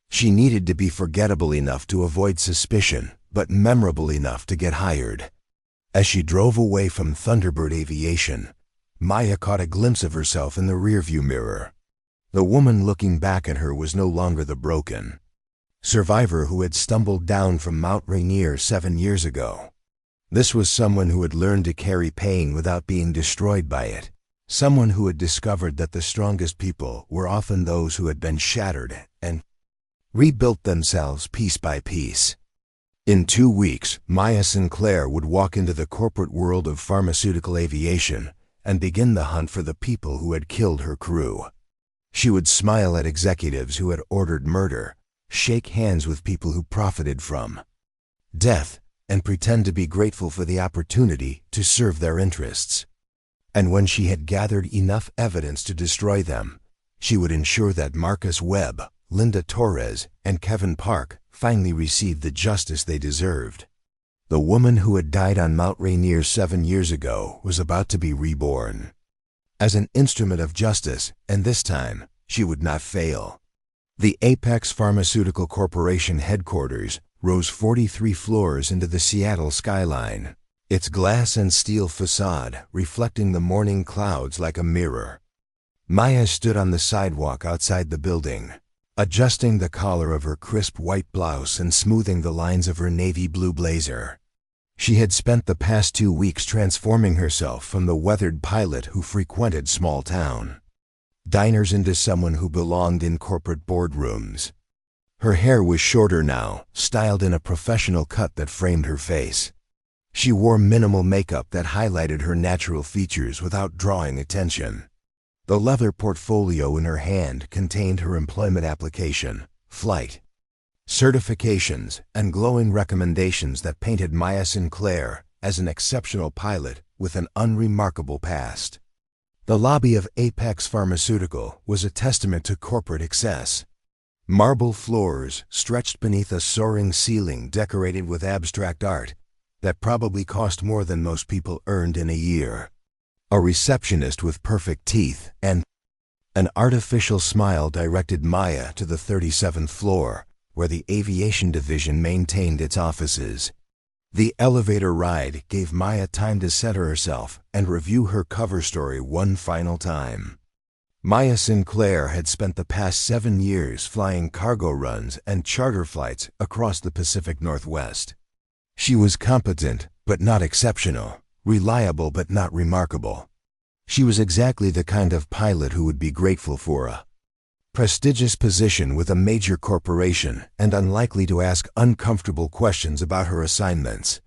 She needed to be forgettable enough to avoid suspicion, but memorable enough to get hired. As she drove away from Thunderbird Aviation, Maya caught a glimpse of herself in the rearview mirror. The woman looking back at her was no longer the broken survivor who had stumbled down from Mount Rainier 7 years ago. This was someone who had learned to carry pain without being destroyed by it. Someone who had discovered that the strongest people were often those who had been shattered and rebuilt themselves piece by piece. In 2 weeks, Maya Sinclair would walk into the corporate world of pharmaceutical aviation and begin the hunt for the people who had killed her crew. She would smile at executives who had ordered murder, shake hands with people who profited from death, and pretend to be grateful for the opportunity to serve their interests. And when she had gathered enough evidence to destroy them, she would ensure that Marcus Webb, Linda Torres, and Kevin Park finally received the justice they deserved. The woman who had died on Mount Rainier 7 years ago was about to be reborn as an instrument of justice, and this time she would not fail. The Apex Pharmaceutical Corporation headquarters rose 43 floors into the Seattle skyline, its glass and steel facade reflecting the morning clouds like a mirror. Maya stood on the sidewalk outside the building, adjusting the collar of her crisp white blouse and smoothing the lines of her navy blue blazer. She had spent the past 2 weeks transforming herself from the weathered pilot who frequented small town diners into someone who belonged in corporate boardrooms. Her hair was shorter now, styled in a professional cut that framed her face. She wore minimal makeup that highlighted her natural features without drawing attention. The leather portfolio in her hand contained her employment application, flight certifications, and glowing recommendations that painted Maya Sinclair as an exceptional pilot with an unremarkable past. The lobby of Apex Pharmaceutical was a testament to corporate excess. Marble floors stretched beneath a soaring ceiling decorated with abstract art that probably cost more than most people earned in a year. A receptionist with perfect teeth and an artificial smile directed Maya to the 37th floor, where the aviation division maintained its offices. The elevator ride gave Maya time to center herself and review her cover story one final time. Maya Sinclair had spent the past 7 years flying cargo runs and charter flights across the Pacific Northwest. She was competent but not exceptional, reliable but not remarkable. She was exactly the kind of pilot who would be grateful for a prestigious position with a major corporation and unlikely to ask uncomfortable questions about her assignments.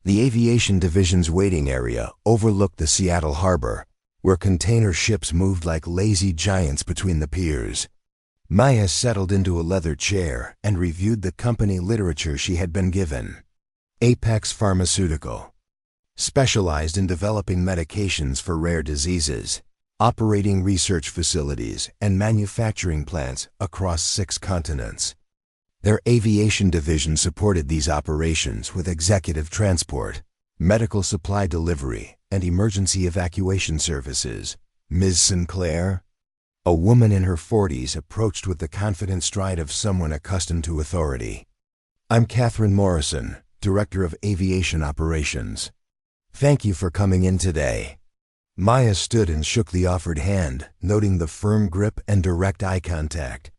The aviation division's waiting area overlooked the Seattle harbor, where container ships moved like lazy giants between the piers. Maya settled into a leather chair and reviewed the company literature she had been given. Apex Pharmaceutical, specialized in developing medications for rare diseases, operating research facilities and manufacturing plants across 6 continents. Their aviation division supported these operations with executive transport, medical supply delivery, and emergency evacuation services. Ms. Sinclair, a woman in her 40s, approached with the confident stride of someone accustomed to authority. I'm Catherine Morrison, Director of Aviation Operations. Thank you for coming in today. Maya stood and shook the offered hand, noting the firm grip and direct eye contact.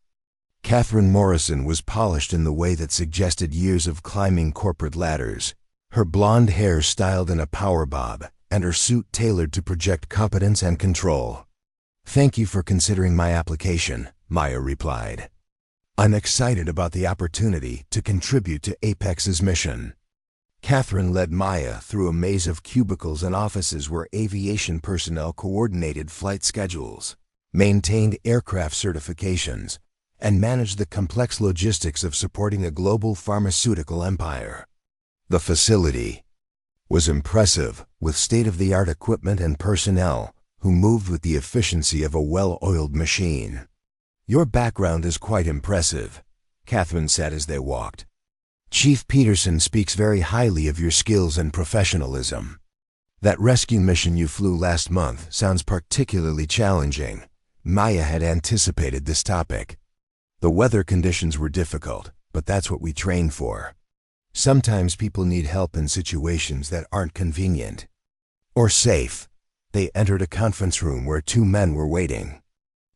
Catherine Morrison was polished in the way that suggested years of climbing corporate ladders, her blonde hair styled in a power bob, and her suit tailored to project competence and control. Thank you for considering my application, Maya replied. I'm excited about the opportunity to contribute to Apex's mission. Catherine led Maya through a maze of cubicles and offices where aviation personnel coordinated flight schedules, maintained aircraft certifications, and managed the complex logistics of supporting a global pharmaceutical empire. The facility was impressive, with state-of-the-art equipment and personnel who moved with the efficiency of a well-oiled machine. Your background is quite impressive, Catherine said as they walked. Chief Peterson speaks very highly of your skills and professionalism. That rescue mission you flew last month sounds particularly challenging. Maya had anticipated this topic. The weather conditions were difficult, but that's what we train for. Sometimes people need help in situations that aren't convenient or safe. They entered a conference room where 2 men were waiting.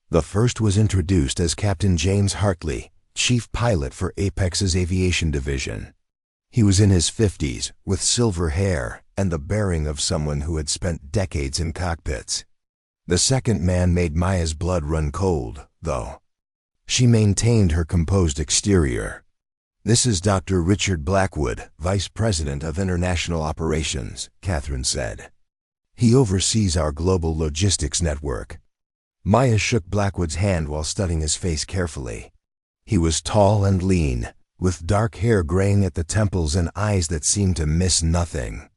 The first was introduced as Captain James Hartley, chief pilot for Apex's aviation division. He was in his 50s, with silver hair and the bearing of someone who had spent decades in cockpits. The second man made Maya's blood run cold, though. She maintained her composed exterior. This is Dr. Richard Blackwood, Vice President of International Operations, Catherine said. He oversees our global logistics network. Maya shook Blackwood's hand while studying his face carefully. He was tall and lean, with dark hair graying at the temples and eyes that seemed to miss nothing.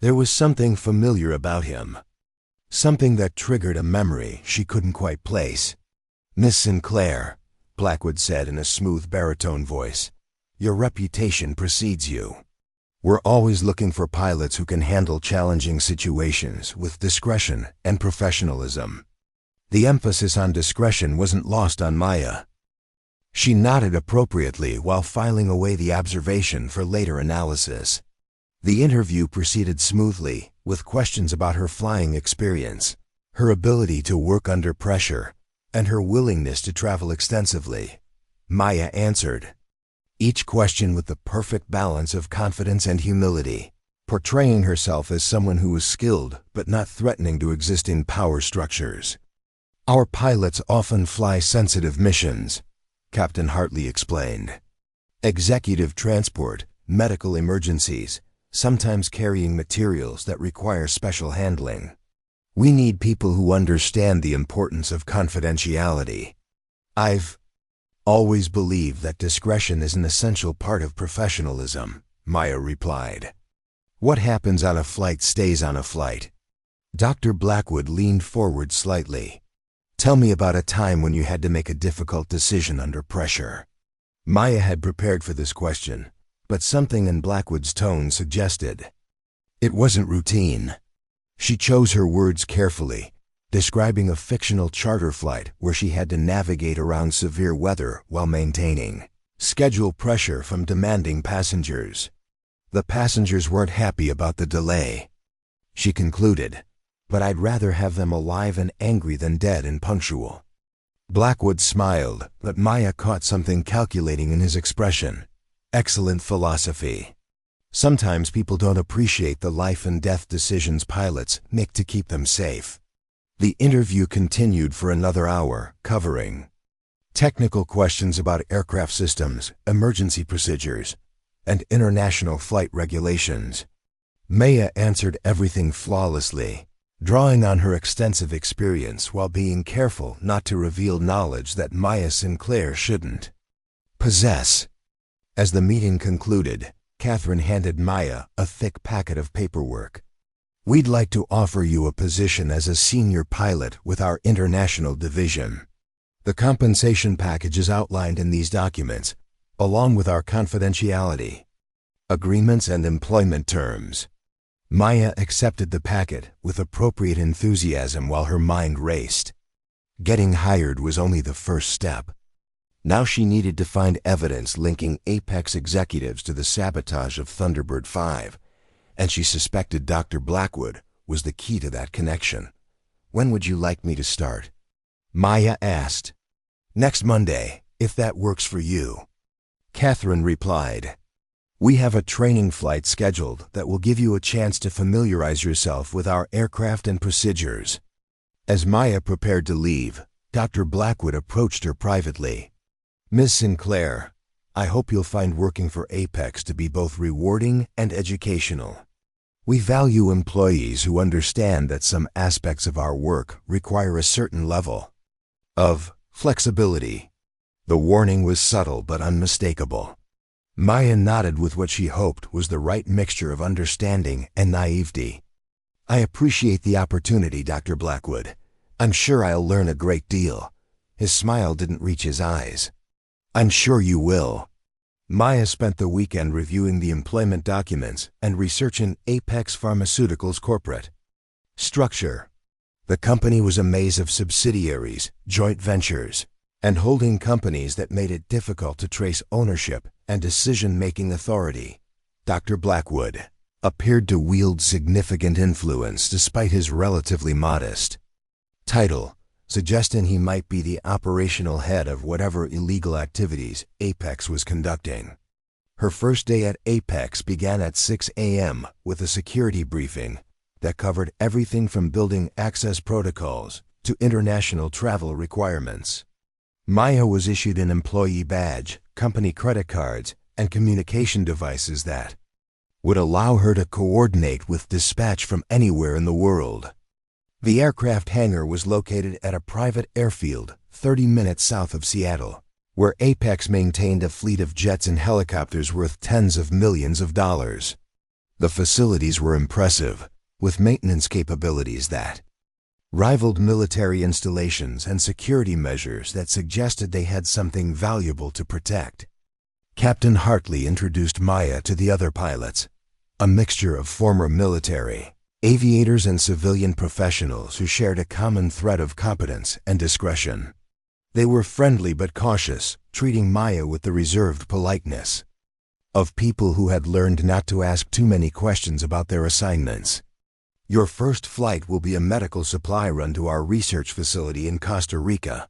There was something familiar about him, something that triggered a memory she couldn't quite place. Miss Sinclair, Blackwood said in a smooth baritone voice, your reputation precedes you. We're always looking for pilots who can handle challenging situations with discretion and professionalism. The emphasis on discretion wasn't lost on Maya. She nodded appropriately while filing away the observation for later analysis. The interview proceeded smoothly, with questions about her flying experience, her ability to work under pressure, and her willingness to travel extensively. Maya answered each question with the perfect balance of confidence and humility, portraying herself as someone who was skilled but not threatening to existing power structures. Our pilots often fly sensitive missions, Captain Hartley explained. Executive transport, medical emergencies, sometimes carrying materials that require special handling. We need people who understand the importance of confidentiality. I've always believed that discretion is an essential part of professionalism, Maya replied. What happens on a flight stays on a flight. Dr. Blackwood leaned forward slightly. Tell me about a time when you had to make a difficult decision under pressure. Maya had prepared for this question, but something in Blackwood's tone suggested it wasn't routine. She chose her words carefully, describing a fictional charter flight where she had to navigate around severe weather while maintaining schedule pressure from demanding passengers. The passengers weren't happy about the delay. She concluded, but I'd rather have them alive and angry than dead and punctual. Blackwood smiled, but Maya caught something calculating in his expression. Excellent philosophy. Sometimes people don't appreciate the life and death decisions pilots make to keep them safe. The interview continued for another hour, covering technical questions about aircraft systems, emergency procedures, and international flight regulations. Maya answered everything flawlessly, drawing on her extensive experience while being careful not to reveal knowledge that Maya Sinclair shouldn't possess. As the meeting concluded, Catherine handed Maya a thick packet of paperwork. We'd like to offer you a position as a senior pilot with our international division. The compensation package is outlined in these documents, along with our confidentiality agreements and employment terms. Maya accepted the packet with appropriate enthusiasm while her mind raced. Getting hired was only the first step. Now she needed to find evidence linking Apex executives to the sabotage of Thunderbird 5, and she suspected Dr. Blackwood was the key to that connection. When would you like me to start? Maya asked. Next Monday, if that works for you. Catherine replied. We have a training flight scheduled that will give you a chance to familiarize yourself with our aircraft and procedures. As Maya prepared to leave, Dr. Blackwood approached her privately. Ms. Sinclair, I hope you'll find working for Apex to be both rewarding and educational. We value employees who understand that some aspects of our work require a certain level of flexibility. The warning was subtle but unmistakable. Maya nodded with what she hoped was the right mixture of understanding and naivety. I appreciate the opportunity, Dr. Blackwood. I'm sure I'll learn a great deal. His smile didn't reach his eyes. I'm sure you will. Maya spent the weekend reviewing the employment documents and researching Apex Pharmaceuticals' corporate structure. The company was a maze of subsidiaries, joint ventures, and holding companies that made it difficult to trace ownership and decision-making authority. Dr. Blackwood appeared to wield significant influence despite his relatively modest title, suggesting he might be the operational head of whatever illegal activities Apex was conducting. Her first day at Apex began at 6 a.m. with a security briefing that covered everything from building access protocols to international travel requirements. Maya was issued an employee badge, company credit cards, and communication devices that would allow her to coordinate with dispatch from anywhere in the world. The aircraft hangar was located at a private airfield 30 minutes south of Seattle, where Apex maintained a fleet of jets and helicopters worth tens of millions of dollars. The facilities were impressive, with maintenance capabilities that rivaled military installations and security measures that suggested they had something valuable to protect. Captain Hartley introduced Maya to the other pilots, a mixture of former military, aviators and civilian professionals who shared a common thread of competence and discretion. They were friendly but cautious, treating Maya with the reserved politeness of people who had learned not to ask too many questions about their assignments. Your first flight will be a medical supply run to our research facility in Costa Rica,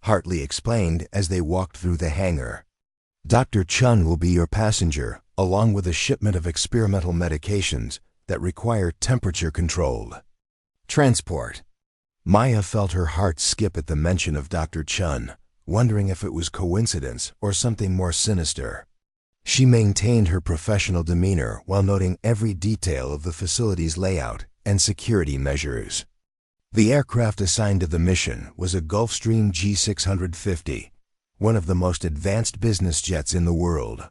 Hartley explained as they walked through the hangar. Dr. Chun will be your passenger, along with a shipment of experimental medications that require temperature-controlled transport. Maya felt her heart skip at the mention of Dr. Chun, wondering if it was coincidence or something more sinister. She maintained her professional demeanor while noting every detail of the facility's layout and security measures. The aircraft assigned to the mission was a Gulfstream G650, one of the most advanced business jets in the world.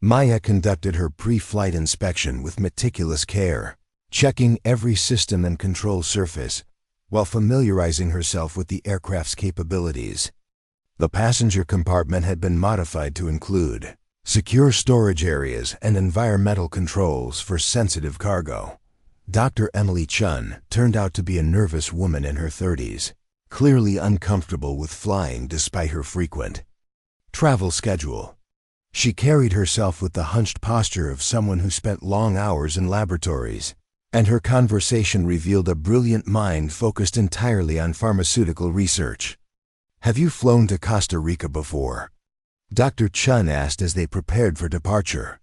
Maya conducted her pre-flight inspection with meticulous care, checking every system and control surface while familiarizing herself with the aircraft's capabilities. The passenger compartment had been modified to include secure storage areas and environmental controls for sensitive cargo. Dr. Emily Chun turned out to be a nervous woman in her 30s, clearly uncomfortable with flying despite her frequent travel schedule. She carried herself with the hunched posture of someone who spent long hours in laboratories, and her conversation revealed a brilliant mind focused entirely on pharmaceutical research. "Have you flown to Costa Rica before?" Dr. Chun asked as they prepared for departure.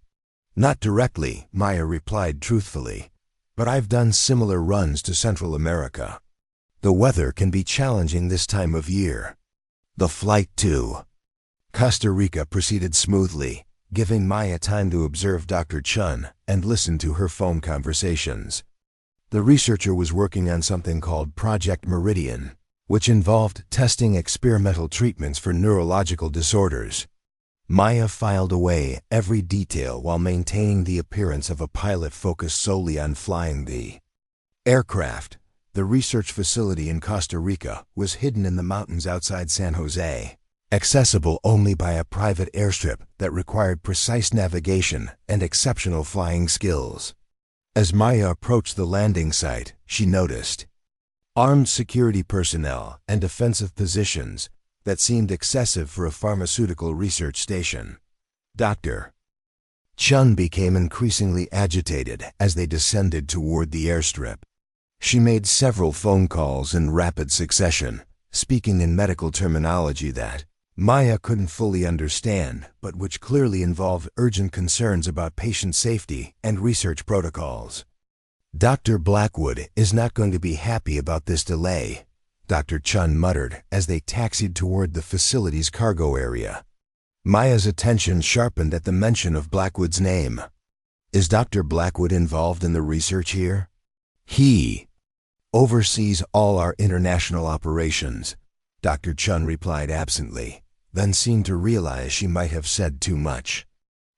"Not directly," Maya replied truthfully, "but I've done similar runs to Central America. The weather can be challenging this time of year." The flight to Costa Rica proceeded smoothly, giving Maya time to observe Dr. Chun and listen to her phone conversations. The researcher was working on something called Project Meridian, which involved testing experimental treatments for neurological disorders. Maya filed away every detail while maintaining the appearance of a pilot focused solely on flying the aircraft. The research facility in Costa Rica was hidden in the mountains outside San Jose, accessible only by a private airstrip that required precise navigation and exceptional flying skills. As Maya approached the landing site, she noticed armed security personnel and defensive positions that seemed excessive for a pharmaceutical research station. Dr. Chun became increasingly agitated as they descended toward the airstrip. She made several phone calls in rapid succession, speaking in medical terminology that Maya couldn't fully understand, but which clearly involved urgent concerns about patient safety and research protocols. "Dr. Blackwood is not going to be happy about this delay," Dr. Chun muttered as they taxied toward the facility's cargo area. Maya's attention sharpened at the mention of Blackwood's name. "Is Dr. Blackwood involved in the research here?" "He oversees all our international operations," Dr. Chun replied absently, then seemed to realize she might have said too much.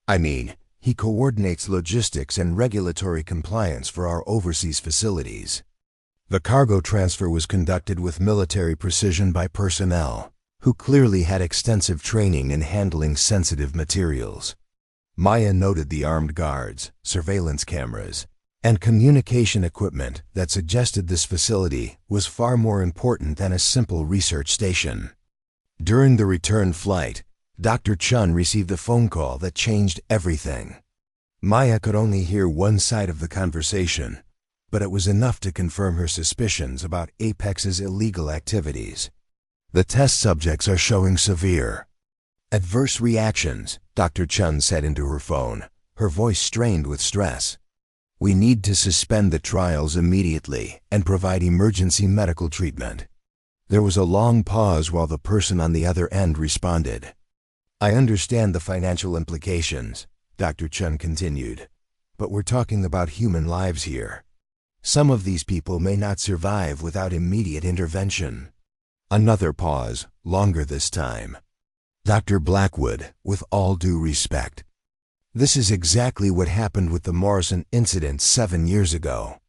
"I mean, he coordinates logistics and regulatory compliance for our overseas facilities." The cargo transfer was conducted with military precision by personnel who clearly had extensive training in handling sensitive materials. Maya noted the armed guards, surveillance cameras, and communication equipment that suggested this facility was far more important than a simple research station. During the return flight, Dr. Chun received a phone call that changed everything. Maya could only hear one side of the conversation, but it was enough to confirm her suspicions about Apex's illegal activities. "The test subjects are showing severe adverse reactions," Dr. Chun said into her phone, her voice strained with stress. "We need to suspend the trials immediately and provide emergency medical treatment." There was a long pause while the person on the other end responded. "I understand the financial implications," Dr. Chun continued, "but we're talking about human lives here. Some of these people may not survive without immediate intervention." Another pause, longer this time. "Dr. Blackwood, with all due respect, this is exactly what happened with the Morrison incident 7 years ago.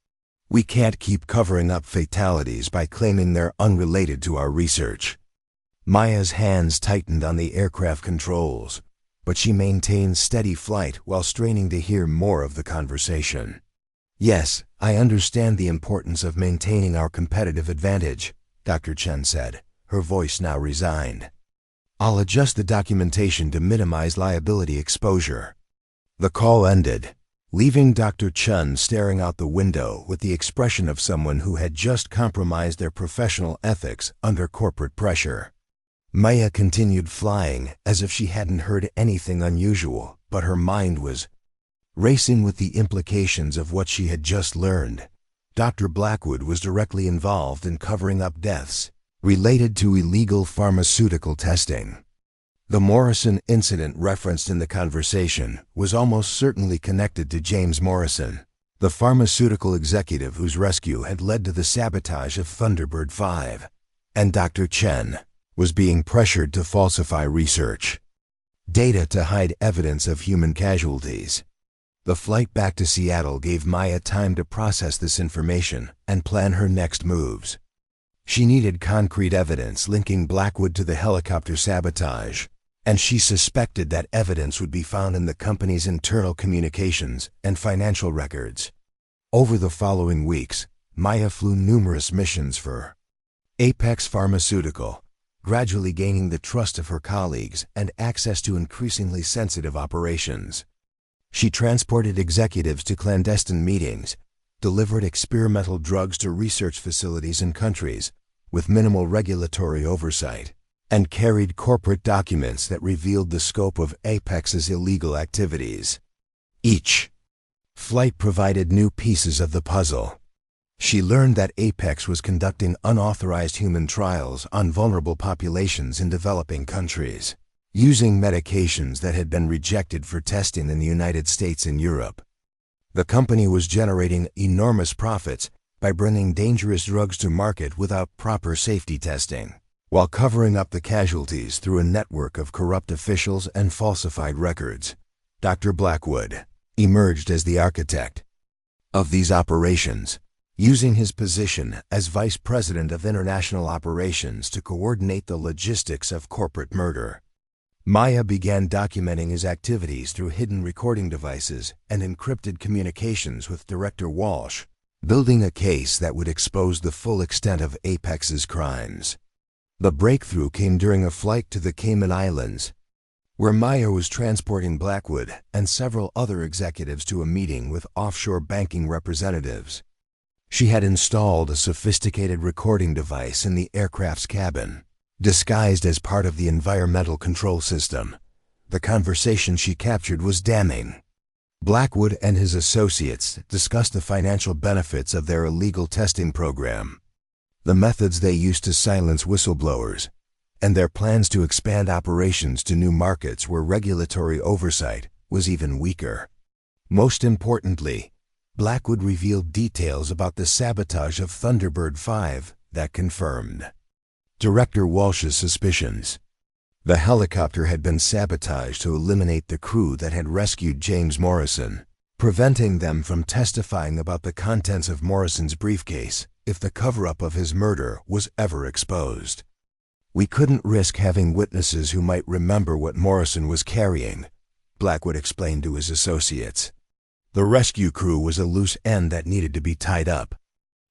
We can't keep covering up fatalities by claiming they're unrelated to our research." Maya's hands tightened on the aircraft controls, but she maintained steady flight while straining to hear more of the conversation. "Yes, I understand the importance of maintaining our competitive advantage," Dr. Chen said, her voice now resigned. "I'll adjust the documentation to minimize liability exposure." The call ended, leaving Dr. Chun staring out the window with the expression of someone who had just compromised their professional ethics under corporate pressure. Maya continued flying as if she hadn't heard anything unusual, but her mind was racing with the implications of what she had just learned. Dr. Blackwood was directly involved in covering up deaths related to illegal pharmaceutical testing. The Morrison incident referenced in the conversation was almost certainly connected to James Morrison, the pharmaceutical executive whose rescue had led to the sabotage of Thunderbird 5, and Dr. Chen was being pressured to falsify research data to hide evidence of human casualties. The flight back to Seattle gave Maya time to process this information and plan her next moves. She needed concrete evidence linking Blackwood to the helicopter sabotage, and she suspected that evidence would be found in the company's internal communications and financial records. Over the following weeks, Maya flew numerous missions for Apex Pharmaceutical, gradually gaining the trust of her colleagues and access to increasingly sensitive operations. She transported executives to clandestine meetings, delivered experimental drugs to research facilities in countries with minimal regulatory oversight, and carried corporate documents that revealed the scope of Apex's illegal activities. Each flight provided new pieces of the puzzle. She learned that Apex was conducting unauthorized human trials on vulnerable populations in developing countries, using medications that had been rejected for testing in the United States and Europe. The company was generating enormous profits by bringing dangerous drugs to market without proper safety testing, while covering up the casualties through a network of corrupt officials and falsified records. Dr. Blackwood emerged as the architect of these operations, using his position as Vice President of International Operations to coordinate the logistics of corporate murder. Maya began documenting his activities through hidden recording devices and encrypted communications with Director Walsh, building a case that would expose the full extent of Apex's crimes. The breakthrough came during a flight to the Cayman Islands, where Maya was transporting Blackwood and several other executives to a meeting with offshore banking representatives. She had installed a sophisticated recording device in the aircraft's cabin, disguised as part of the environmental control system. The conversation she captured was damning. Blackwood and his associates discussed the financial benefits of their illegal testing program, the methods they used to silence whistleblowers, and their plans to expand operations to new markets where regulatory oversight was even weaker. Most importantly, Blackwood revealed details about the sabotage of Thunderbird 5 that confirmed Director Walsh's suspicions. The helicopter had been sabotaged to eliminate the crew that had rescued James Morrison, preventing them from testifying about the contents of Morrison's briefcase if the cover-up of his murder was ever exposed. "We couldn't risk having witnesses who might remember what Morrison was carrying," Blackwood explained to his associates. The rescue crew was a loose end that needed to be tied up.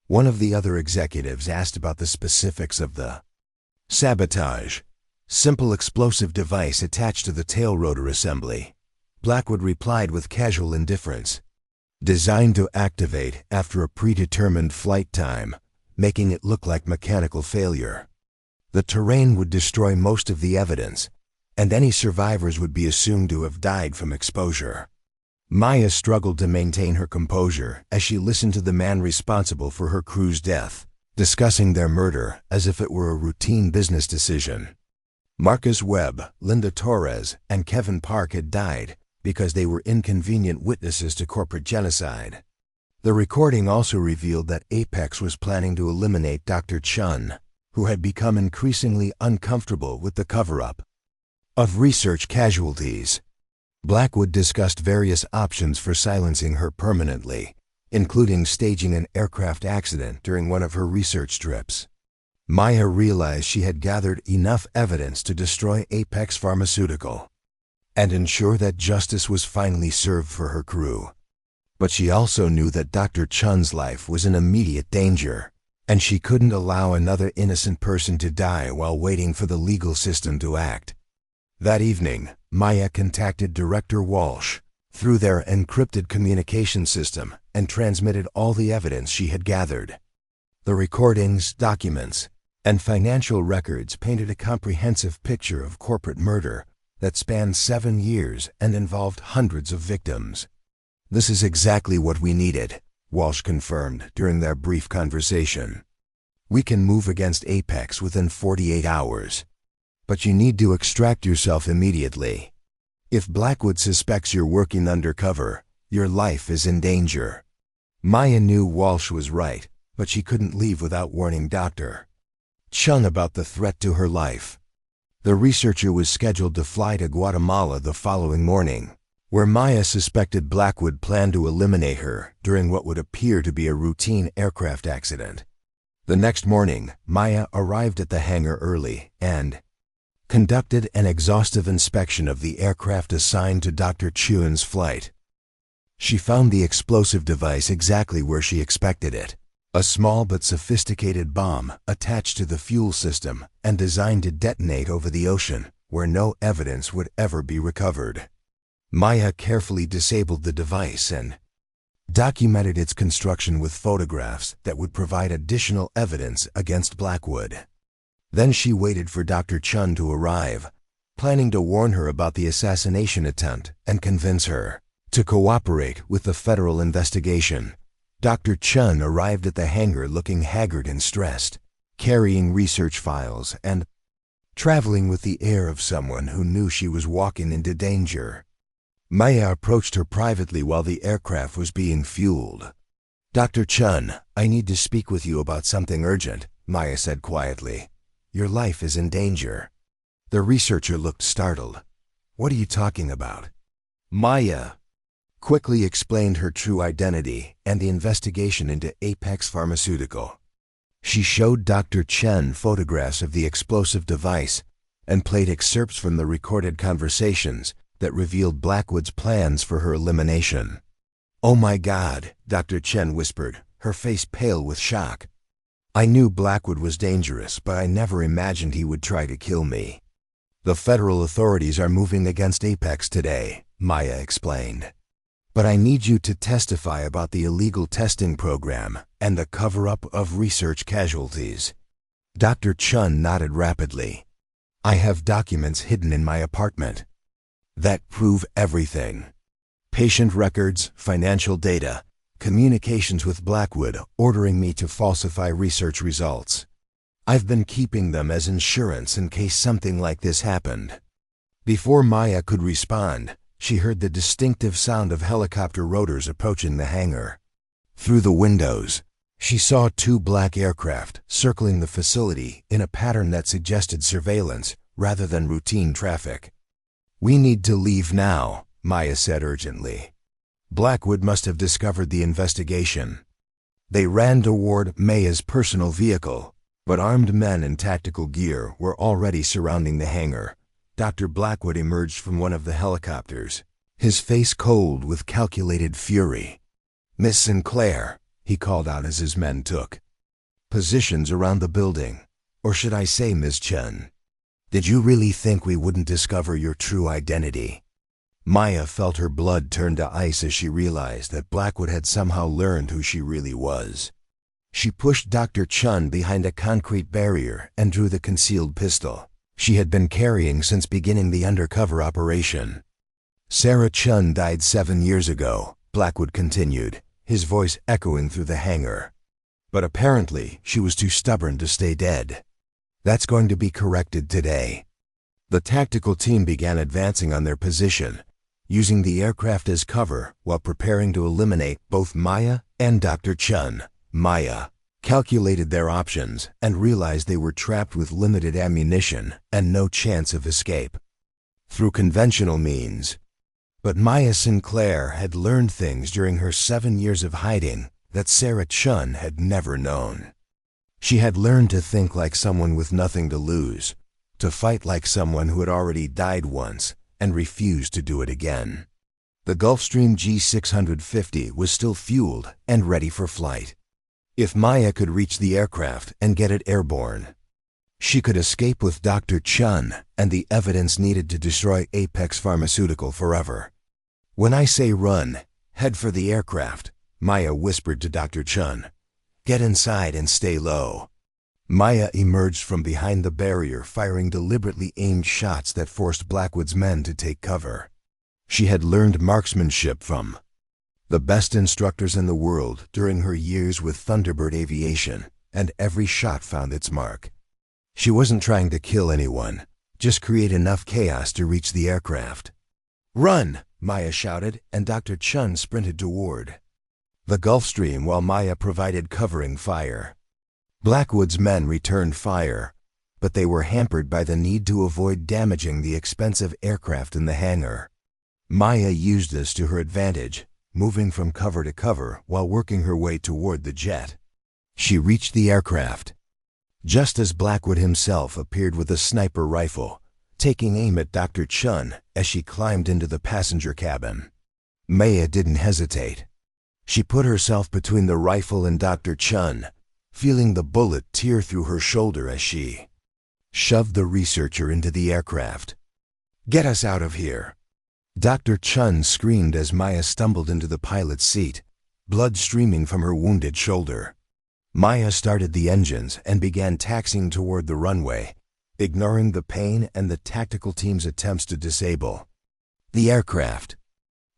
One of the other executives asked about the specifics of the sabotage. "Simple explosive device attached to the tail rotor assembly," Blackwood replied with casual indifference. "Designed to activate after a predetermined flight time, making it look like mechanical failure. The terrain would destroy most of the evidence, and any survivors would be assumed to have died from exposure." Maya struggled to maintain her composure as she listened to the man responsible for her crew's death, discussing their murder as if it were a routine business decision. Marcus Webb, Linda Torres, and Kevin Park had died because they were inconvenient witnesses to corporate genocide. The recording also revealed that Apex was planning to eliminate Dr. Chun, who had become increasingly uncomfortable with the cover-up of research casualties. Blackwood discussed various options for silencing her permanently, including staging an aircraft accident during one of her research trips. Maya realized she had gathered enough evidence to destroy Apex Pharmaceutical and ensure that justice was finally served for her crew. But she also knew that Dr. Chun's life was in immediate danger, and she couldn't allow another innocent person to die while waiting for the legal system to act. That evening, Maya contacted Director Walsh through their encrypted communication system and transmitted all the evidence she had gathered. The recordings, documents, and financial records painted a comprehensive picture of corporate murder that spanned 7 years and involved hundreds of victims. "This is exactly what we needed," Walsh confirmed during their brief conversation. "We can move against Apex within 48 hours. But you need to extract yourself immediately. If Blackwood suspects you're working undercover, your life is in danger." Maya knew Walsh was right, but she couldn't leave without warning Dr. Chun about the threat to her life. The researcher was scheduled to fly to Guatemala the following morning, where Maya suspected Blackwood planned to eliminate her during what would appear to be a routine aircraft accident. The next morning, Maya arrived at the hangar early and conducted an exhaustive inspection of the aircraft assigned to Dr. Chuan's flight. She found the explosive device exactly where she expected it. A small but sophisticated bomb attached to the fuel system and designed to detonate over the ocean, where no evidence would ever be recovered. Maya carefully disabled the device and documented its construction with photographs that would provide additional evidence against Blackwood. Then she waited for Dr. Chun to arrive, planning to warn her about the assassination attempt and convince her to cooperate with the federal investigation. Dr. Chun arrived at the hangar looking haggard and stressed, carrying research files and traveling with the air of someone who knew she was walking into danger. Maya approached her privately while the aircraft was being fueled. "Dr. Chun, I need to speak with you about something urgent," Maya said quietly. "Your life is in danger." The researcher looked startled. "What are you talking about?" Maya quickly explained her true identity and the investigation into Apex Pharmaceutical. She showed Dr. Chen photographs of the explosive device and played excerpts from the recorded conversations that revealed Blackwood's plans for her elimination. "Oh my God," Dr. Chen whispered, her face pale with shock. "I knew Blackwood was dangerous, but I never imagined he would try to kill me." "The federal authorities are moving against Apex today," Maya explained. "But I need you to testify about the illegal testing program and the cover-up of research casualties." Dr. Chun nodded rapidly. "I have documents hidden in my apartment that prove everything. Patient records, financial data, communications with Blackwood ordering me to falsify research results. I've been keeping them as insurance in case something like this happened." Before Maya could respond, she heard the distinctive sound of helicopter rotors approaching the hangar. Through the windows, she saw 2 black aircraft circling the facility in a pattern that suggested surveillance rather than routine traffic. "We need to leave now," Maya said urgently. "Blackwood must have discovered the investigation." They ran toward Maya's personal vehicle, but armed men in tactical gear were already surrounding the hangar. Dr. Blackwood emerged from one of the helicopters, his face cold with calculated fury. "Miss Sinclair," he called out as his men took positions around the building. "Or should I say, Miss Chen, did you really think we wouldn't discover your true identity?" Maya felt her blood turn to ice as she realized that Blackwood had somehow learned who she really was. She pushed Dr. Chun behind a concrete barrier and drew the concealed pistol she had been carrying since beginning the undercover operation. "Sarah Chun died 7 years ago," Blackwood continued, his voice echoing through the hangar. "But apparently she was too stubborn to stay dead. That's going to be corrected today." The tactical team began advancing on their position, using the aircraft as cover while preparing to eliminate both Maya and Dr. Chun. Maya calculated their options and realized they were trapped with limited ammunition and no chance of escape through conventional means. But Maya Sinclair had learned things during her 7 years of hiding that Sarah Chun had never known. She had learned to think like someone with nothing to lose, to fight like someone who had already died once and refused to do it again. The Gulfstream G650 was still fueled and ready for flight. If Maya could reach the aircraft and get it airborne, she could escape with Dr. Chun and the evidence needed to destroy Apex Pharmaceutical forever. "When I say run, head for the aircraft," Maya whispered to Dr. Chun. "Get inside and stay low." Maya emerged from behind the barrier, firing deliberately aimed shots that forced Blackwood's men to take cover. She had learned marksmanship from the best instructors in the world during her years with Thunderbird Aviation, and every shot found its mark. She wasn't trying to kill anyone, just create enough chaos to reach the aircraft. "Run!" Maya shouted, and Dr. Chun sprinted toward the Gulfstream while Maya provided covering fire. Blackwood's men returned fire, but they were hampered by the need to avoid damaging the expensive aircraft in the hangar. Maya used this to her advantage, moving from cover to cover while working her way toward the jet. She reached the aircraft just as Blackwood himself appeared with a sniper rifle, taking aim at Dr. Chun as she climbed into the passenger cabin. Maya didn't hesitate. She put herself between the rifle and Dr. Chun, feeling the bullet tear through her shoulder as she shoved the researcher into the aircraft. "Get us out of here!" Dr. Chun screamed as Maya stumbled into the pilot's seat, blood streaming from her wounded shoulder. Maya started the engines and began taxiing toward the runway, ignoring the pain and the tactical team's attempts to disable the aircraft.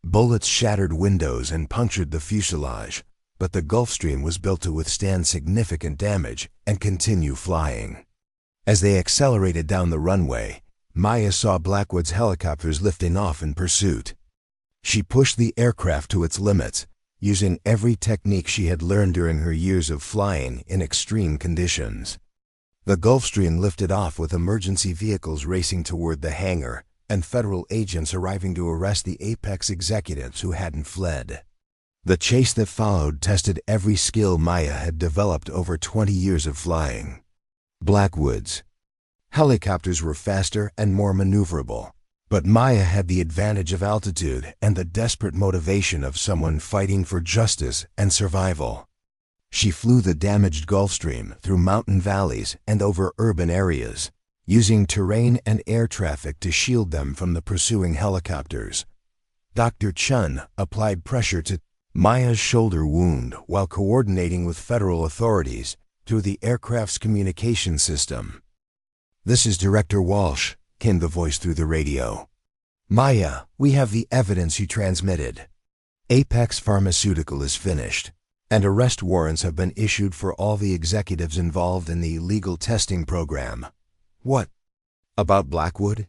Bullets shattered windows and punctured the fuselage, but the Gulfstream was built to withstand significant damage and continue flying. As they accelerated down the runway, Maya saw Blackwood's helicopters lifting off in pursuit. She pushed the aircraft to its limits, using every technique she had learned during her years of flying in extreme conditions. The Gulfstream lifted off with emergency vehicles racing toward the hangar and federal agents arriving to arrest the Apex executives who hadn't fled. The chase that followed tested every skill Maya had developed over 20 years of flying. Blackwood's helicopters were faster and more maneuverable, but Maya had the advantage of altitude and the desperate motivation of someone fighting for justice and survival. She flew the damaged Gulfstream through mountain valleys and over urban areas, using terrain and air traffic to shield them from the pursuing helicopters. Dr. Chun applied pressure to Maya's shoulder wound while coordinating with federal authorities through the aircraft's communication system. "This is Director Walsh," came the voice through the radio. "Maya, we have the evidence you transmitted. Apex Pharmaceutical is finished, and arrest warrants have been issued for all the executives involved in the illegal testing program." "What about Blackwood?"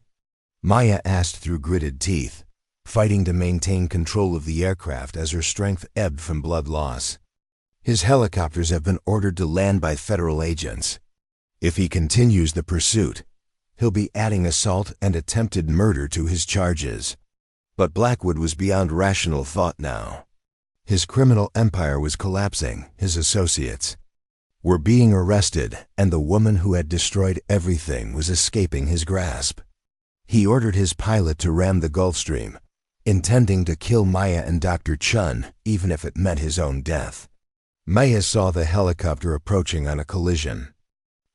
Maya asked through gritted teeth, fighting to maintain control of the aircraft as her strength ebbed from blood loss. "His helicopters have been ordered to land by federal agents. If he continues the pursuit, he'll be adding assault and attempted murder to his charges." But Blackwood was beyond rational thought now. His criminal empire was collapsing. His associates were being arrested, and the woman who had destroyed everything was escaping his grasp. He ordered his pilot to ram the Gulfstream, intending to kill Maya and Dr. Chun, even if it meant his own death. Maya saw the helicopter approaching on a collision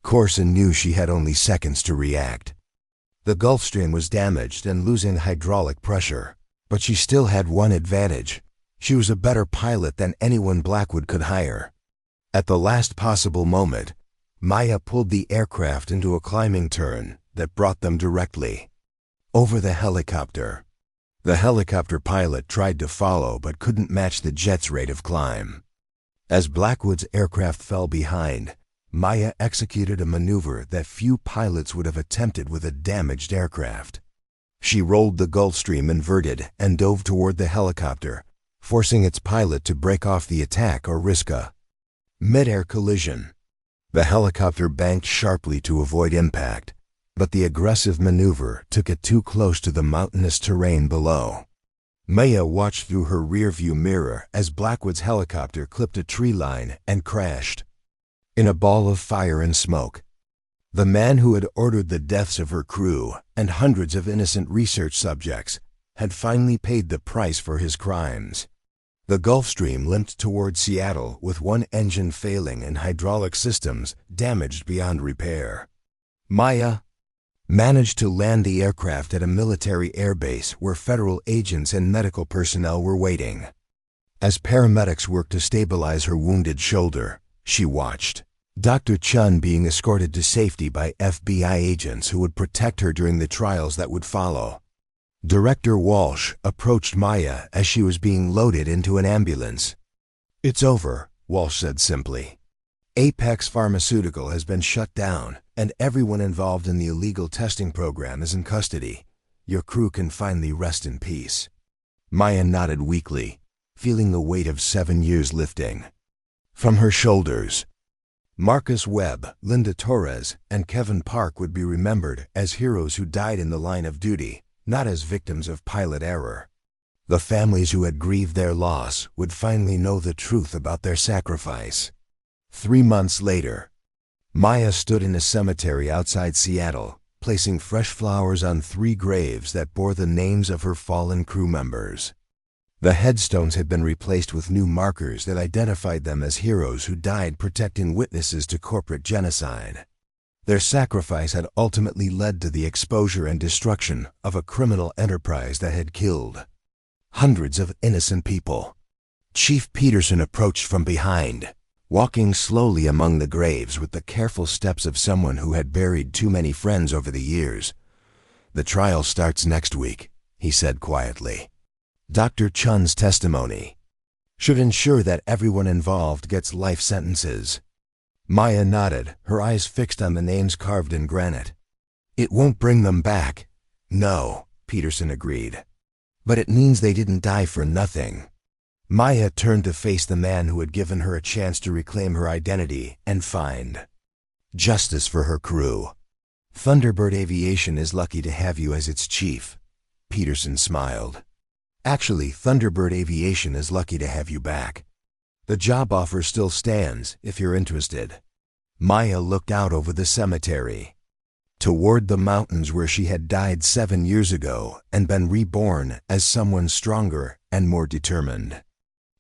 course and knew she had only seconds to react. The Gulfstream was damaged and losing hydraulic pressure, but she still had one advantage. She was a better pilot than anyone Blackwood could hire. At the last possible moment, Maya pulled the aircraft into a climbing turn that brought them directly over the helicopter. The helicopter pilot tried to follow but couldn't match the jet's rate of climb. As Blackwood's aircraft fell behind, Maya executed a maneuver that few pilots would have attempted with a damaged aircraft. She rolled the Gulfstream inverted and dove toward the helicopter, forcing its pilot to break off the attack or risk a mid-air collision. The helicopter banked sharply to avoid impact, but the aggressive maneuver took it too close to the mountainous terrain below. Maya watched through her rearview mirror as Blackwood's helicopter clipped a tree line and crashed in a ball of fire and smoke. The man who had ordered the deaths of her crew and hundreds of innocent research subjects had finally paid the price for his crimes. The Gulfstream limped toward Seattle with one engine failing and hydraulic systems damaged beyond repair. Maya managed to land the aircraft at a military airbase where federal agents and medical personnel were waiting. As paramedics worked to stabilize her wounded shoulder, she watched Dr. Chun being escorted to safety by FBI agents who would protect her during the trials that would follow. Director Walsh approached Maya as she was being loaded into an ambulance. "It's over," Walsh said simply. "Apex Pharmaceutical has been shut down, and everyone involved in the illegal testing program is in custody. Your crew can finally rest in peace." Maya nodded weakly, feeling the weight of 7 years lifting from her shoulders. Marcus Webb, Linda Torres, and Kevin Park would be remembered as heroes who died in the line of duty, not as victims of pilot error. The families who had grieved their loss would finally know the truth about their sacrifice. 3 months later, Maya stood in a cemetery outside Seattle, placing fresh flowers on 3 graves that bore the names of her fallen crew members. The headstones had been replaced with new markers that identified them as heroes who died protecting witnesses to corporate genocide. Their sacrifice had ultimately led to the exposure and destruction of a criminal enterprise that had killed hundreds of innocent people. Chief Peterson approached from behind, walking slowly among the graves with the careful steps of someone who had buried too many friends over the years. "The trial starts next week," he said quietly. "Dr. Chun's testimony should ensure that everyone involved gets life sentences." Maya nodded, her eyes fixed on the names carved in granite. "It won't bring them back." "No," Peterson agreed. "But it means they didn't die for nothing." Maya turned to face the man who had given her a chance to reclaim her identity and find justice for her crew. "Thunderbird Aviation is lucky to have you as its chief," Peterson smiled. "Actually, Thunderbird Aviation is lucky to have you back. The job offer still stands if you're interested." Maya looked out over the cemetery, toward the mountains where she had died 7 years ago and been reborn as someone stronger and more determined.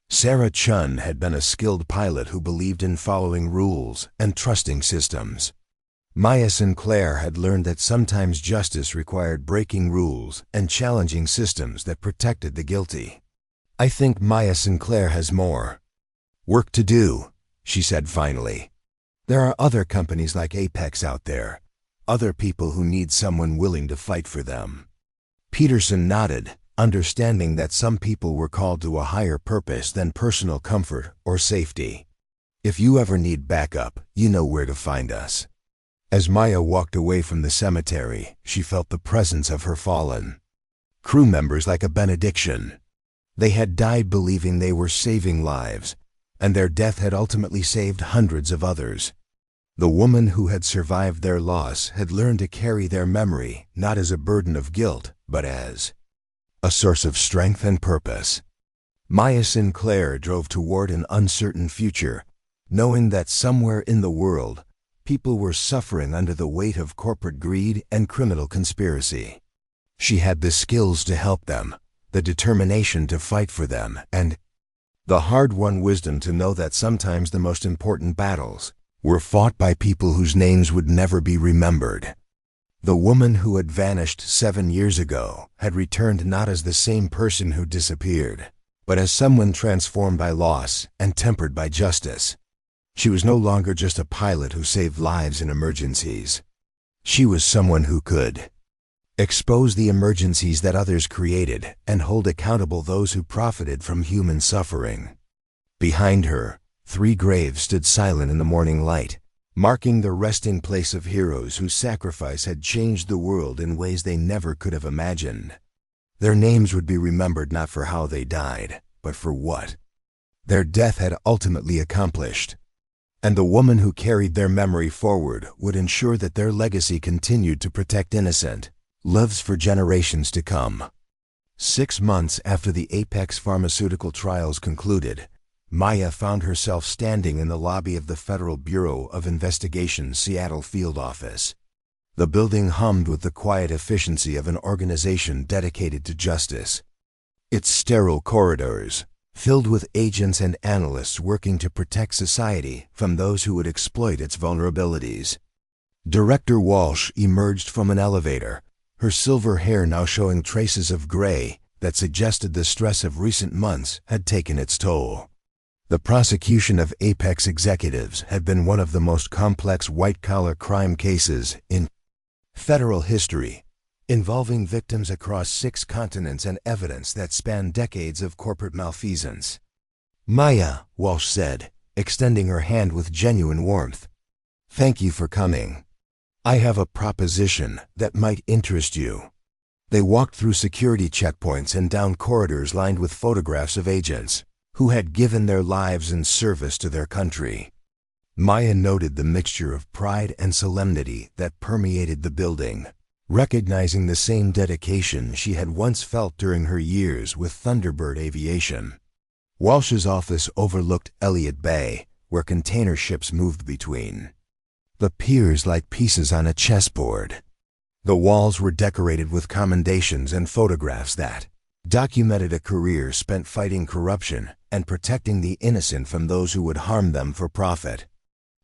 Sarah Chun had been a skilled pilot who believed in following rules and trusting systems. Maya Sinclair had learned that sometimes justice required breaking rules and challenging systems that protected the guilty. "I think Maya Sinclair has more work to do," she said finally. "There are other companies like Apex out there, other people who need someone willing to fight for them." Peterson nodded, understanding that some people were called to a higher purpose than personal comfort or safety. "If you ever need backup, you know where to find us." As Maya walked away from the cemetery, she felt the presence of her fallen crew members like a benediction. They had died believing they were saving lives, and their death had ultimately saved hundreds of others. The woman who had survived their loss had learned to carry their memory not as a burden of guilt, but as a source of strength and purpose. Maya Sinclair drove toward an uncertain future, knowing that somewhere in the world, people were suffering under the weight of corporate greed and criminal conspiracy. She had the skills to help them, the determination to fight for them, and the hard-won wisdom to know that sometimes the most important battles were fought by people whose names would never be remembered. The woman who had vanished 7 years ago had returned not as the same person who disappeared, but as someone transformed by loss and tempered by justice. She was no longer just a pilot who saved lives in emergencies. She was someone who could expose the emergencies that others created and hold accountable those who profited from human suffering. Behind her, 3 graves stood silent in the morning light, marking the resting place of heroes whose sacrifice had changed the world in ways they never could have imagined. Their names would be remembered not for how they died, but for what their death had ultimately accomplished. And the woman who carried their memory forward would ensure that their legacy continued to protect innocent lives for generations to come. 6 months after the Apex pharmaceutical trials concluded, Maya found herself standing in the lobby of the Federal Bureau of Investigation's Seattle field office. The building hummed with the quiet efficiency of an organization dedicated to justice. Its sterile corridors, filled with agents and analysts working to protect society from those who would exploit its vulnerabilities. Director Walsh emerged from an elevator, her silver hair now showing traces of gray that suggested the stress of recent months had taken its toll. The prosecution of Apex executives had been one of the most complex white-collar crime cases in federal history, involving victims across 6 continents and evidence that spanned decades of corporate malfeasance. "Maya," Walsh said, extending her hand with genuine warmth. "Thank you for coming. I have a proposition that might interest you." They walked through security checkpoints and down corridors lined with photographs of agents who had given their lives in service to their country. Maya noted the mixture of pride and solemnity that permeated the building, recognizing the same dedication she had once felt during her years with Thunderbird Aviation. Walsh's office overlooked Elliott Bay, where container ships moved between. The piers like pieces on a chessboard. The walls were decorated with commendations and photographs that documented a career spent fighting corruption and protecting the innocent from those who would harm them for profit.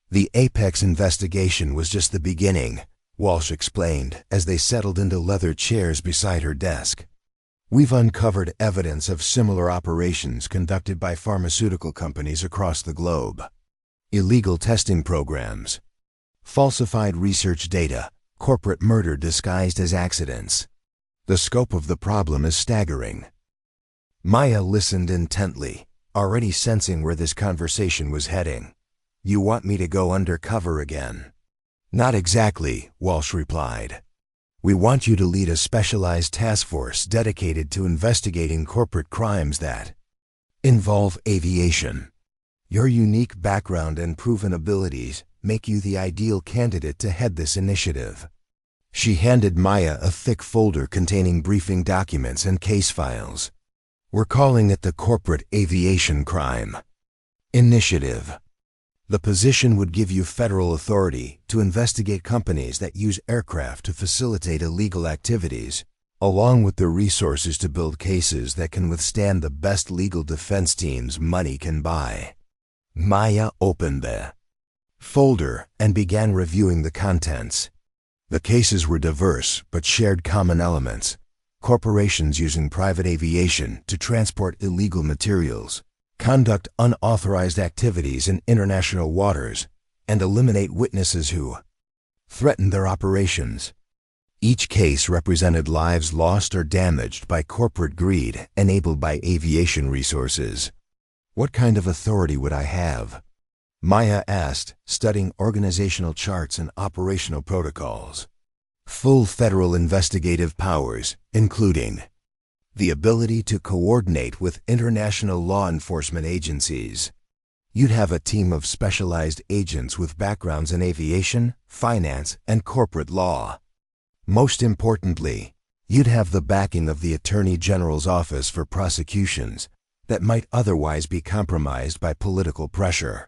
The Apex investigation was just the beginning, Walsh explained as they settled into leather chairs beside her desk. We've uncovered evidence of similar operations conducted by pharmaceutical companies across the globe. Illegal testing programs, falsified research data, corporate murder disguised as accidents. The scope of the problem is staggering. Maya listened intently, already sensing where this conversation was heading. You want me to go undercover again? Not exactly, Walsh replied. We want you to lead a specialized task force dedicated to investigating corporate crimes that involve aviation. Your unique background and proven abilities make you the ideal candidate to head this initiative. She handed Maya a thick folder containing briefing documents and case files. We're calling it the Corporate Aviation Crime Initiative. The position would give you federal authority to investigate companies that use aircraft to facilitate illegal activities, along with the resources to build cases that can withstand the best legal defense teams money can buy. Maya opened the folder and began reviewing the contents. The cases were diverse but shared common elements. Corporations using private aviation to transport illegal materials, conduct unauthorized activities in international waters, and eliminate witnesses who threaten their operations. Each case represented lives lost or damaged by corporate greed enabled by aviation resources. What kind of authority would I have? Maya asked, studying organizational charts and operational protocols. Full federal investigative powers, including the ability to coordinate with international law enforcement agencies. You'd have a team of specialized agents with backgrounds in aviation, finance, and corporate law. Most importantly, you'd have the backing of the Attorney General's office for prosecutions that might otherwise be compromised by political pressure.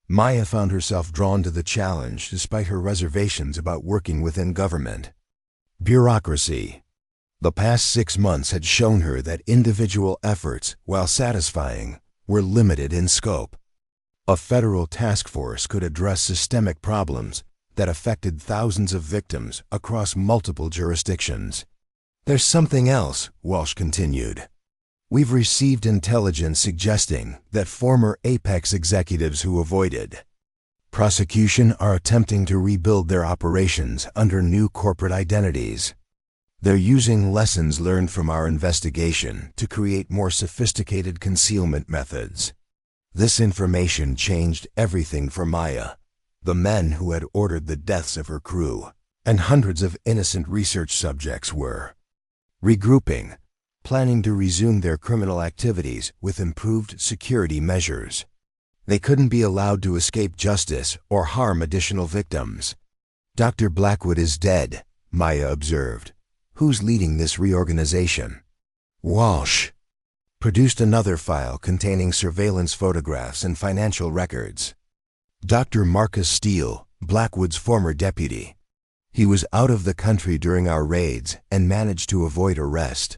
Maya found herself drawn to the challenge despite her reservations about working within government. Bureaucracy. The past 6 months had shown her that individual efforts, while satisfying, were limited in scope. A federal task force could address systemic problems that affected thousands of victims across multiple jurisdictions. There's something else, Walsh continued. We've received intelligence suggesting that former Apex executives who avoided prosecution are attempting to rebuild their operations under new corporate identities. They're using lessons learned from our investigation to create more sophisticated concealment methods. This information changed everything for Maya, the men who had ordered the deaths of her crew, and hundreds of innocent research subjects were regrouping, planning to resume their criminal activities with improved security measures. They couldn't be allowed to escape justice or harm additional victims. Dr. Blackwood is dead, Maya observed. Who's leading this reorganization? Walsh produced another file containing surveillance photographs and financial records. Dr. Marcus Steele, Blackwood's former deputy. He was out of the country during our raids and managed to avoid arrest.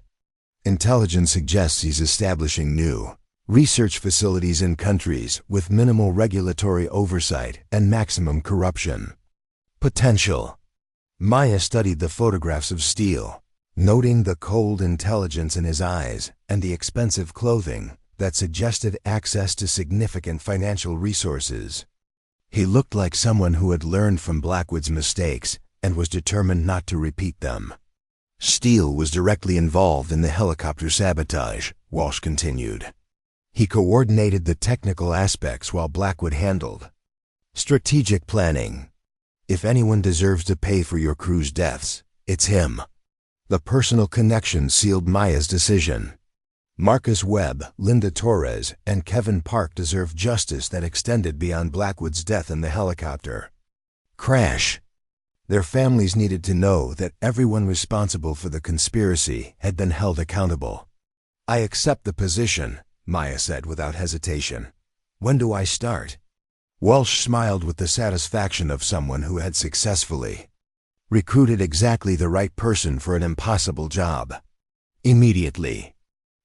Intelligence suggests he's establishing new research facilities in countries with minimal regulatory oversight and maximum corruption. Potential. Maya studied the photographs of Steele, noting the cold intelligence in his eyes and the expensive clothing that suggested access to significant financial resources. He looked like someone who had learned from Blackwood's mistakes and was determined not to repeat them. Steele was directly involved in the helicopter sabotage, Walsh continued. He coordinated the technical aspects while Blackwood handled strategic planning. If anyone deserves to pay for your crew's deaths, it's him. The personal connection sealed Maya's decision. Marcus Webb, Linda Torres, and Kevin Park deserve justice that extended beyond Blackwood's death in the helicopter crash. Their families needed to know that everyone responsible for the conspiracy had been held accountable. I accept the position, Maya said without hesitation. When do I start? Walsh smiled with the satisfaction of someone who had successfully recruited exactly the right person for an impossible job. Immediately.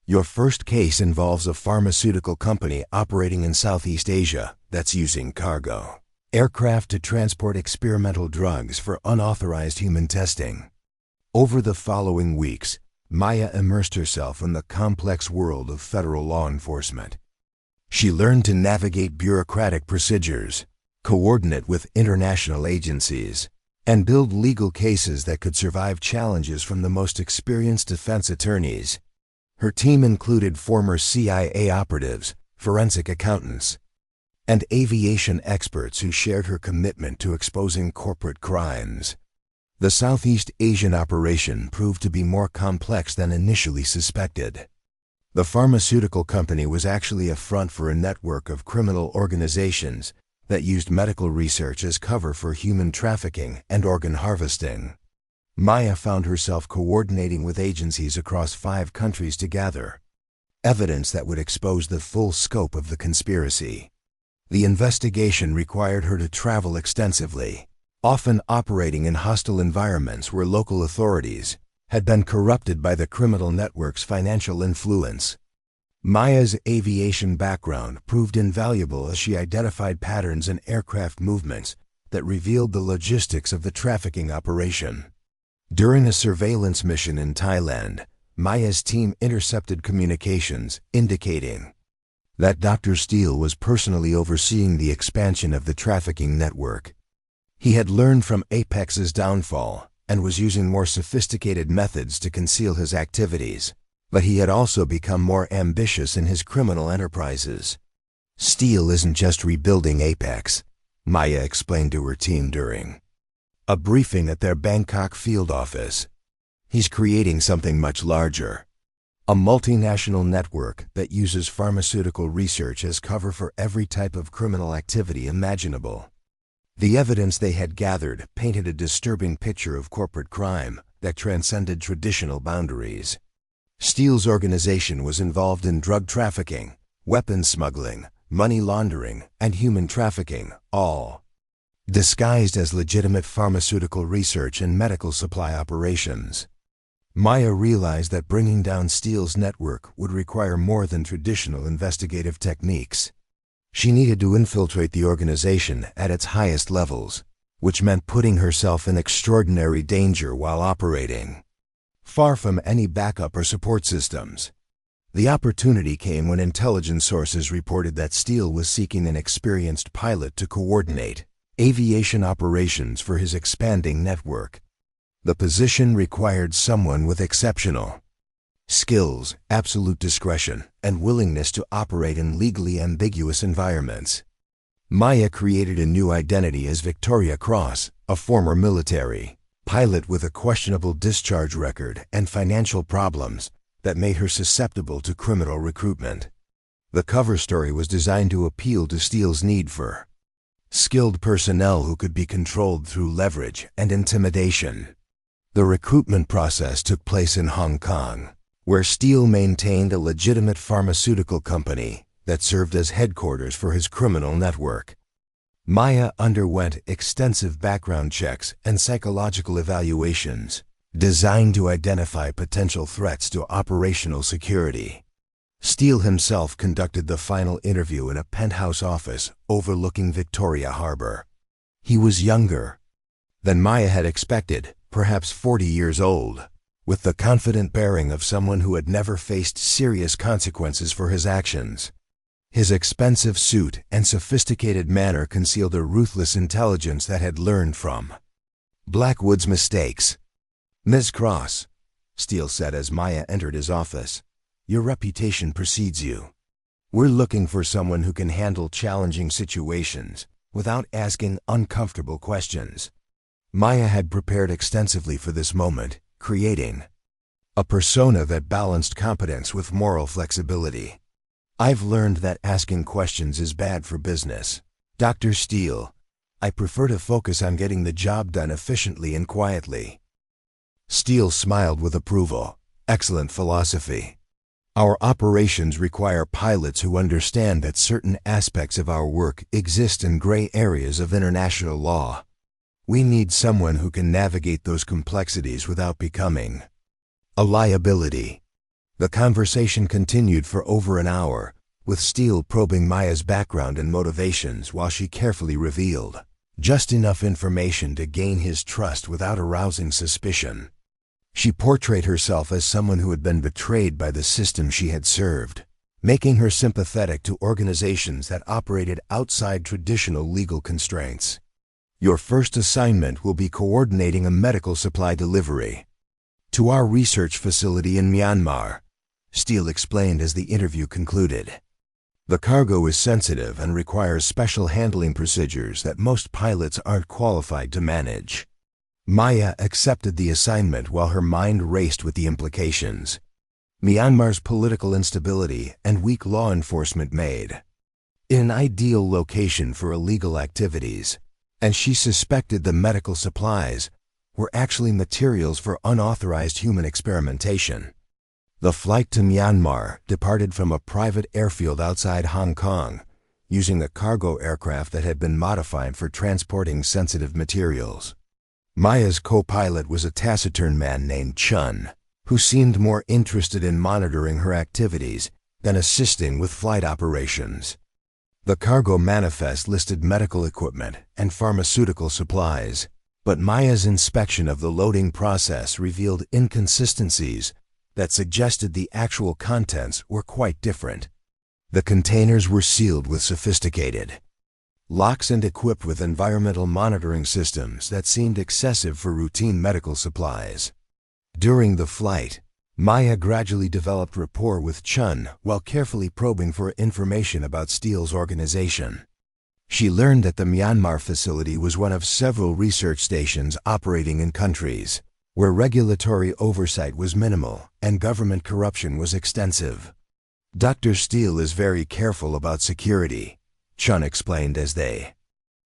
Your first case involves a pharmaceutical company operating in Southeast Asia that's using cargo aircraft to transport experimental drugs for unauthorized human testing. Over the following weeks, Maya immersed herself in the complex world of federal law enforcement. She learned to navigate bureaucratic procedures, coordinate with international agencies, and build legal cases that could survive challenges from the most experienced defense attorneys. Her team included former CIA operatives, forensic accountants, and aviation experts who shared her commitment to exposing corporate crimes. The Southeast Asian operation proved to be more complex than initially suspected. The pharmaceutical company was actually a front for a network of criminal organizations that used medical research as cover for human trafficking and organ harvesting. Maya found herself coordinating with agencies across 5 countries to gather evidence that would expose the full scope of the conspiracy. The investigation required her to travel extensively, often operating in hostile environments where local authorities had been corrupted by the criminal network's financial influence. Maya's aviation background proved invaluable as she identified patterns in aircraft movements that revealed the logistics of the trafficking operation. During a surveillance mission in Thailand, Maya's team intercepted communications indicating that Dr. Steele was personally overseeing the expansion of the trafficking network. He had learned from Apex's downfall and was using more sophisticated methods to conceal his activities, but he had also become more ambitious in his criminal enterprises. Steele isn't just rebuilding Apex, Maya explained to her team during a briefing at their Bangkok field office. He's creating something much larger. A multinational network that uses pharmaceutical research as cover for every type of criminal activity imaginable. The evidence they had gathered painted a disturbing picture of corporate crime that transcended traditional boundaries. Steele's organization was involved in drug trafficking, weapons smuggling, money laundering, and human trafficking, all disguised as legitimate pharmaceutical research and medical supply operations. Maya realized that bringing down Steele's network would require more than traditional investigative techniques. She needed to infiltrate the organization at its highest levels, which meant putting herself in extraordinary danger while operating far from any backup or support systems. The opportunity came when intelligence sources reported that Steele was seeking an experienced pilot to coordinate aviation operations for his expanding network. The position required someone with exceptional skills, absolute discretion, and willingness to operate in legally ambiguous environments. Maya created a new identity as Victoria Cross, a former military pilot with a questionable discharge record and financial problems that made her susceptible to criminal recruitment. The cover story was designed to appeal to Steele's need for skilled personnel who could be controlled through leverage and intimidation. The recruitment process took place in Hong Kong, where Steele maintained a legitimate pharmaceutical company that served as headquarters for his criminal network. Maya underwent extensive background checks and psychological evaluations designed to identify potential threats to operational security. Steele himself conducted the final interview in a penthouse office overlooking Victoria Harbor. He was younger than Maya had expected, perhaps 40 years old, with the confident bearing of someone who had never faced serious consequences for his actions. His expensive suit and sophisticated manner concealed a ruthless intelligence that had learned from Blackwood's mistakes. "Ms. Cross," Steele said as Maya entered his office, "your reputation precedes you. We're looking for someone who can handle challenging situations without asking uncomfortable questions." Maya had prepared extensively for this moment, creating a persona that balanced competence with moral flexibility. "I've learned that asking questions is bad for business, Dr. Steele. I prefer to focus on getting the job done efficiently and quietly." Steele smiled with approval. "Excellent philosophy. Our operations require pilots who understand that certain aspects of our work exist in gray areas of international law. We need someone who can navigate those complexities without becoming a liability." The conversation continued for over an hour, with Steele probing Maya's background and motivations while she carefully revealed just enough information to gain his trust without arousing suspicion. She portrayed herself as someone who had been betrayed by the system she had served, making her sympathetic to organizations that operated outside traditional legal constraints. "Your first assignment will be coordinating a medical supply delivery to our research facility in Myanmar," Steele explained as the interview concluded. "The cargo is sensitive and requires special handling procedures that most pilots aren't qualified to manage." Maya accepted the assignment while her mind raced with the implications. Myanmar's political instability and weak law enforcement made it an ideal location for illegal activities, and she suspected the medical supplies were actually materials for unauthorized human experimentation. The flight to Myanmar departed from a private airfield outside Hong Kong, using a cargo aircraft that had been modified for transporting sensitive materials. Maya's co-pilot was a taciturn man named Chun, who seemed more interested in monitoring her activities than assisting with flight operations. The cargo manifest listed medical equipment and pharmaceutical supplies, but Maya's inspection of the loading process revealed inconsistencies that suggested the actual contents were quite different. The containers were sealed with sophisticated locks and equipped with environmental monitoring systems that seemed excessive for routine medical supplies. During the flight, Maya gradually developed rapport with Chun while carefully probing for information about Steele's organization. She learned that the Myanmar facility was one of several research stations operating in countries where regulatory oversight was minimal and government corruption was extensive. "Dr. Steele is very careful about security," Chun explained as they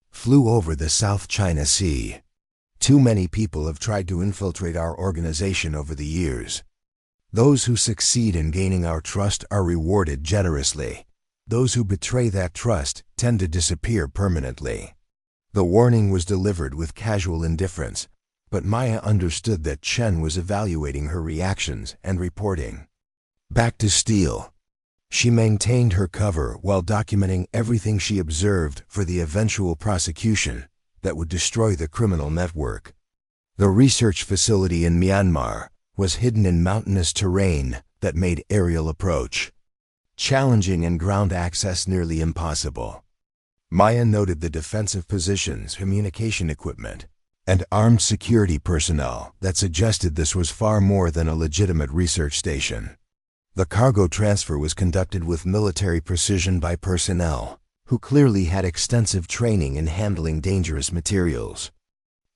flew over the South China Sea. "Too many people have tried to infiltrate our organization over the years. Those who succeed in gaining our trust are rewarded generously. Those who betray that trust tend to disappear permanently." The warning was delivered with casual indifference, but Maya understood that Chen was evaluating her reactions and reporting back to Steele. She maintained her cover while documenting everything she observed for the eventual prosecution that would destroy the criminal network. The research facility in Myanmar was hidden in mountainous terrain that made aerial approach challenging and ground access nearly impossible. Maya noted the defensive positions, communication equipment, and armed security personnel that suggested this was far more than a legitimate research station. The cargo transfer was conducted with military precision by personnel who clearly had extensive training in handling dangerous materials.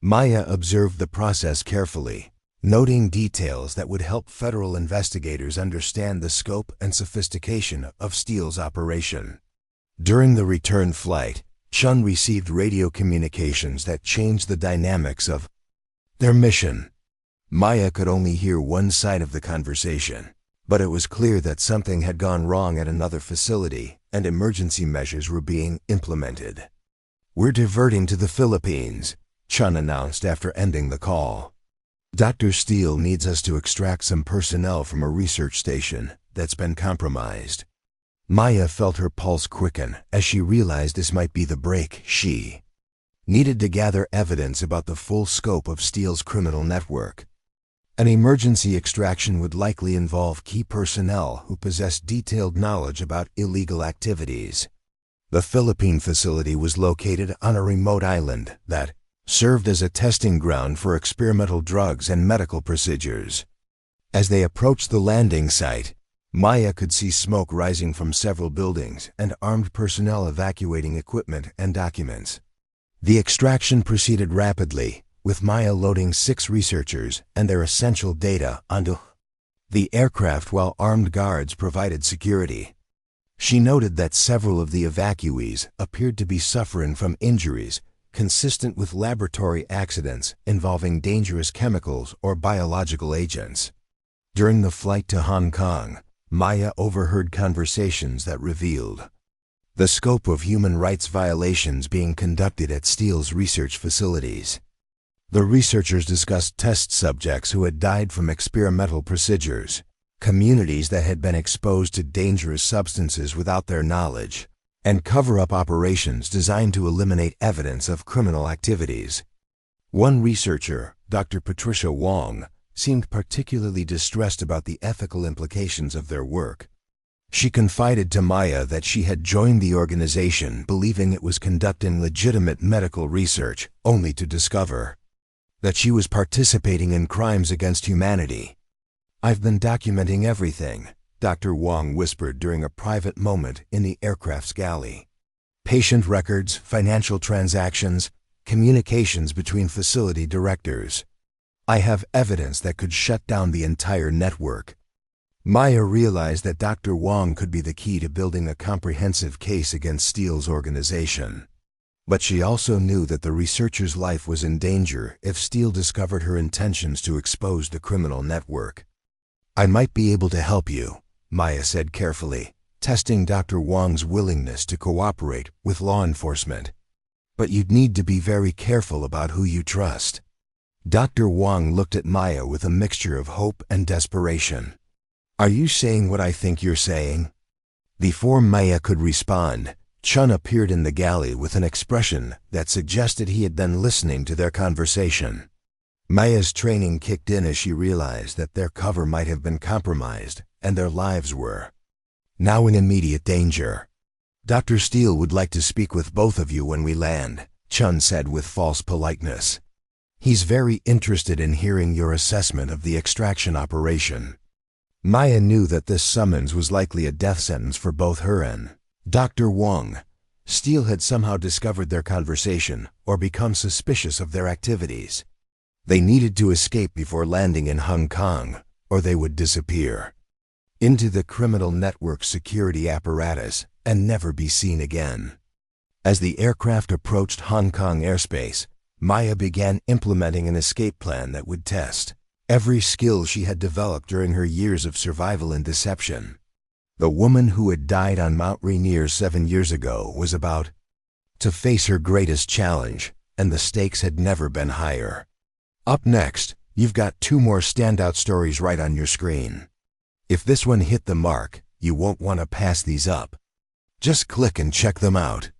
Maya observed the process carefully, noting details that would help federal investigators understand the scope and sophistication of Steele's operation. During the return flight, Chun received radio communications that changed the dynamics of their mission. Maya could only hear one side of the conversation, but it was clear that something had gone wrong at another facility and emergency measures were being implemented. "We're diverting to the Philippines," Chun announced after ending the call. "Dr. Steele needs us to extract some personnel from a research station that's been compromised." Maya felt her pulse quicken as she realized this might be the break she needed to gather evidence about the full scope of Steele's criminal network. An emergency extraction would likely involve key personnel who possessed detailed knowledge about illegal activities. The Philippine facility was located on a remote island that served as a testing ground for experimental drugs and medical procedures. As they approached the landing site, Maya could see smoke rising from several buildings and armed personnel evacuating equipment and documents. The extraction proceeded rapidly, with Maya loading 6 researchers and their essential data onto the aircraft while armed guards provided security. She noted that several of the evacuees appeared to be suffering from injuries consistent with laboratory accidents involving dangerous chemicals or biological agents. During the flight to Hong Kong, Maya overheard conversations that revealed the scope of human rights violations being conducted at Steele's research facilities. The researchers discussed test subjects who had died from experimental procedures, communities that had been exposed to dangerous substances without their knowledge, and cover-up operations designed to eliminate evidence of criminal activities. One researcher, Dr. Patricia Wong, seemed particularly distressed about the ethical implications of their work. She confided to Maya that she had joined the organization believing it was conducting legitimate medical research, only to discover that she was participating in crimes against humanity. "I've been documenting everything," Dr. Wong whispered during a private moment in the aircraft's galley. "Patient records, financial transactions, communications between facility directors. I have evidence that could shut down the entire network." Maya realized that Dr. Wong could be the key to building a comprehensive case against Steele's organization. But she also knew that the researcher's life was in danger if Steele discovered her intentions to expose the criminal network. "I might be able to help you," Maya said carefully, testing Dr. Wong's willingness to cooperate with law enforcement. "But you'd need to be very careful about who you trust." Dr. Wong looked at Maya with a mixture of hope and desperation. "Are you saying what I think you're saying?" Before Maya could respond, Chun appeared in the galley with an expression that suggested he had been listening to their conversation. Maya's training kicked in as she realized that their cover might have been compromised and their lives were now in immediate danger. "Dr. Steele would like to speak with both of you when we land," Chun said with false politeness. "He's very interested in hearing your assessment of the extraction operation." Maya knew that this summons was likely a death sentence for both her and Dr. Wong. Steele had somehow discovered their conversation or become suspicious of their activities. They needed to escape before landing in Hong Kong, or they would disappear into the criminal network's security apparatus and never be seen again. As the aircraft approached Hong Kong airspace, Maya began implementing an escape plan that would test every skill she had developed during her years of survival and deception. The woman who had died on Mount Rainier 7 years ago was about to face her greatest challenge, and the stakes had never been higher. Up next, you've got 2 more standout stories right on your screen. If this one hit the mark, you won't want to pass these up. Just click and check them out.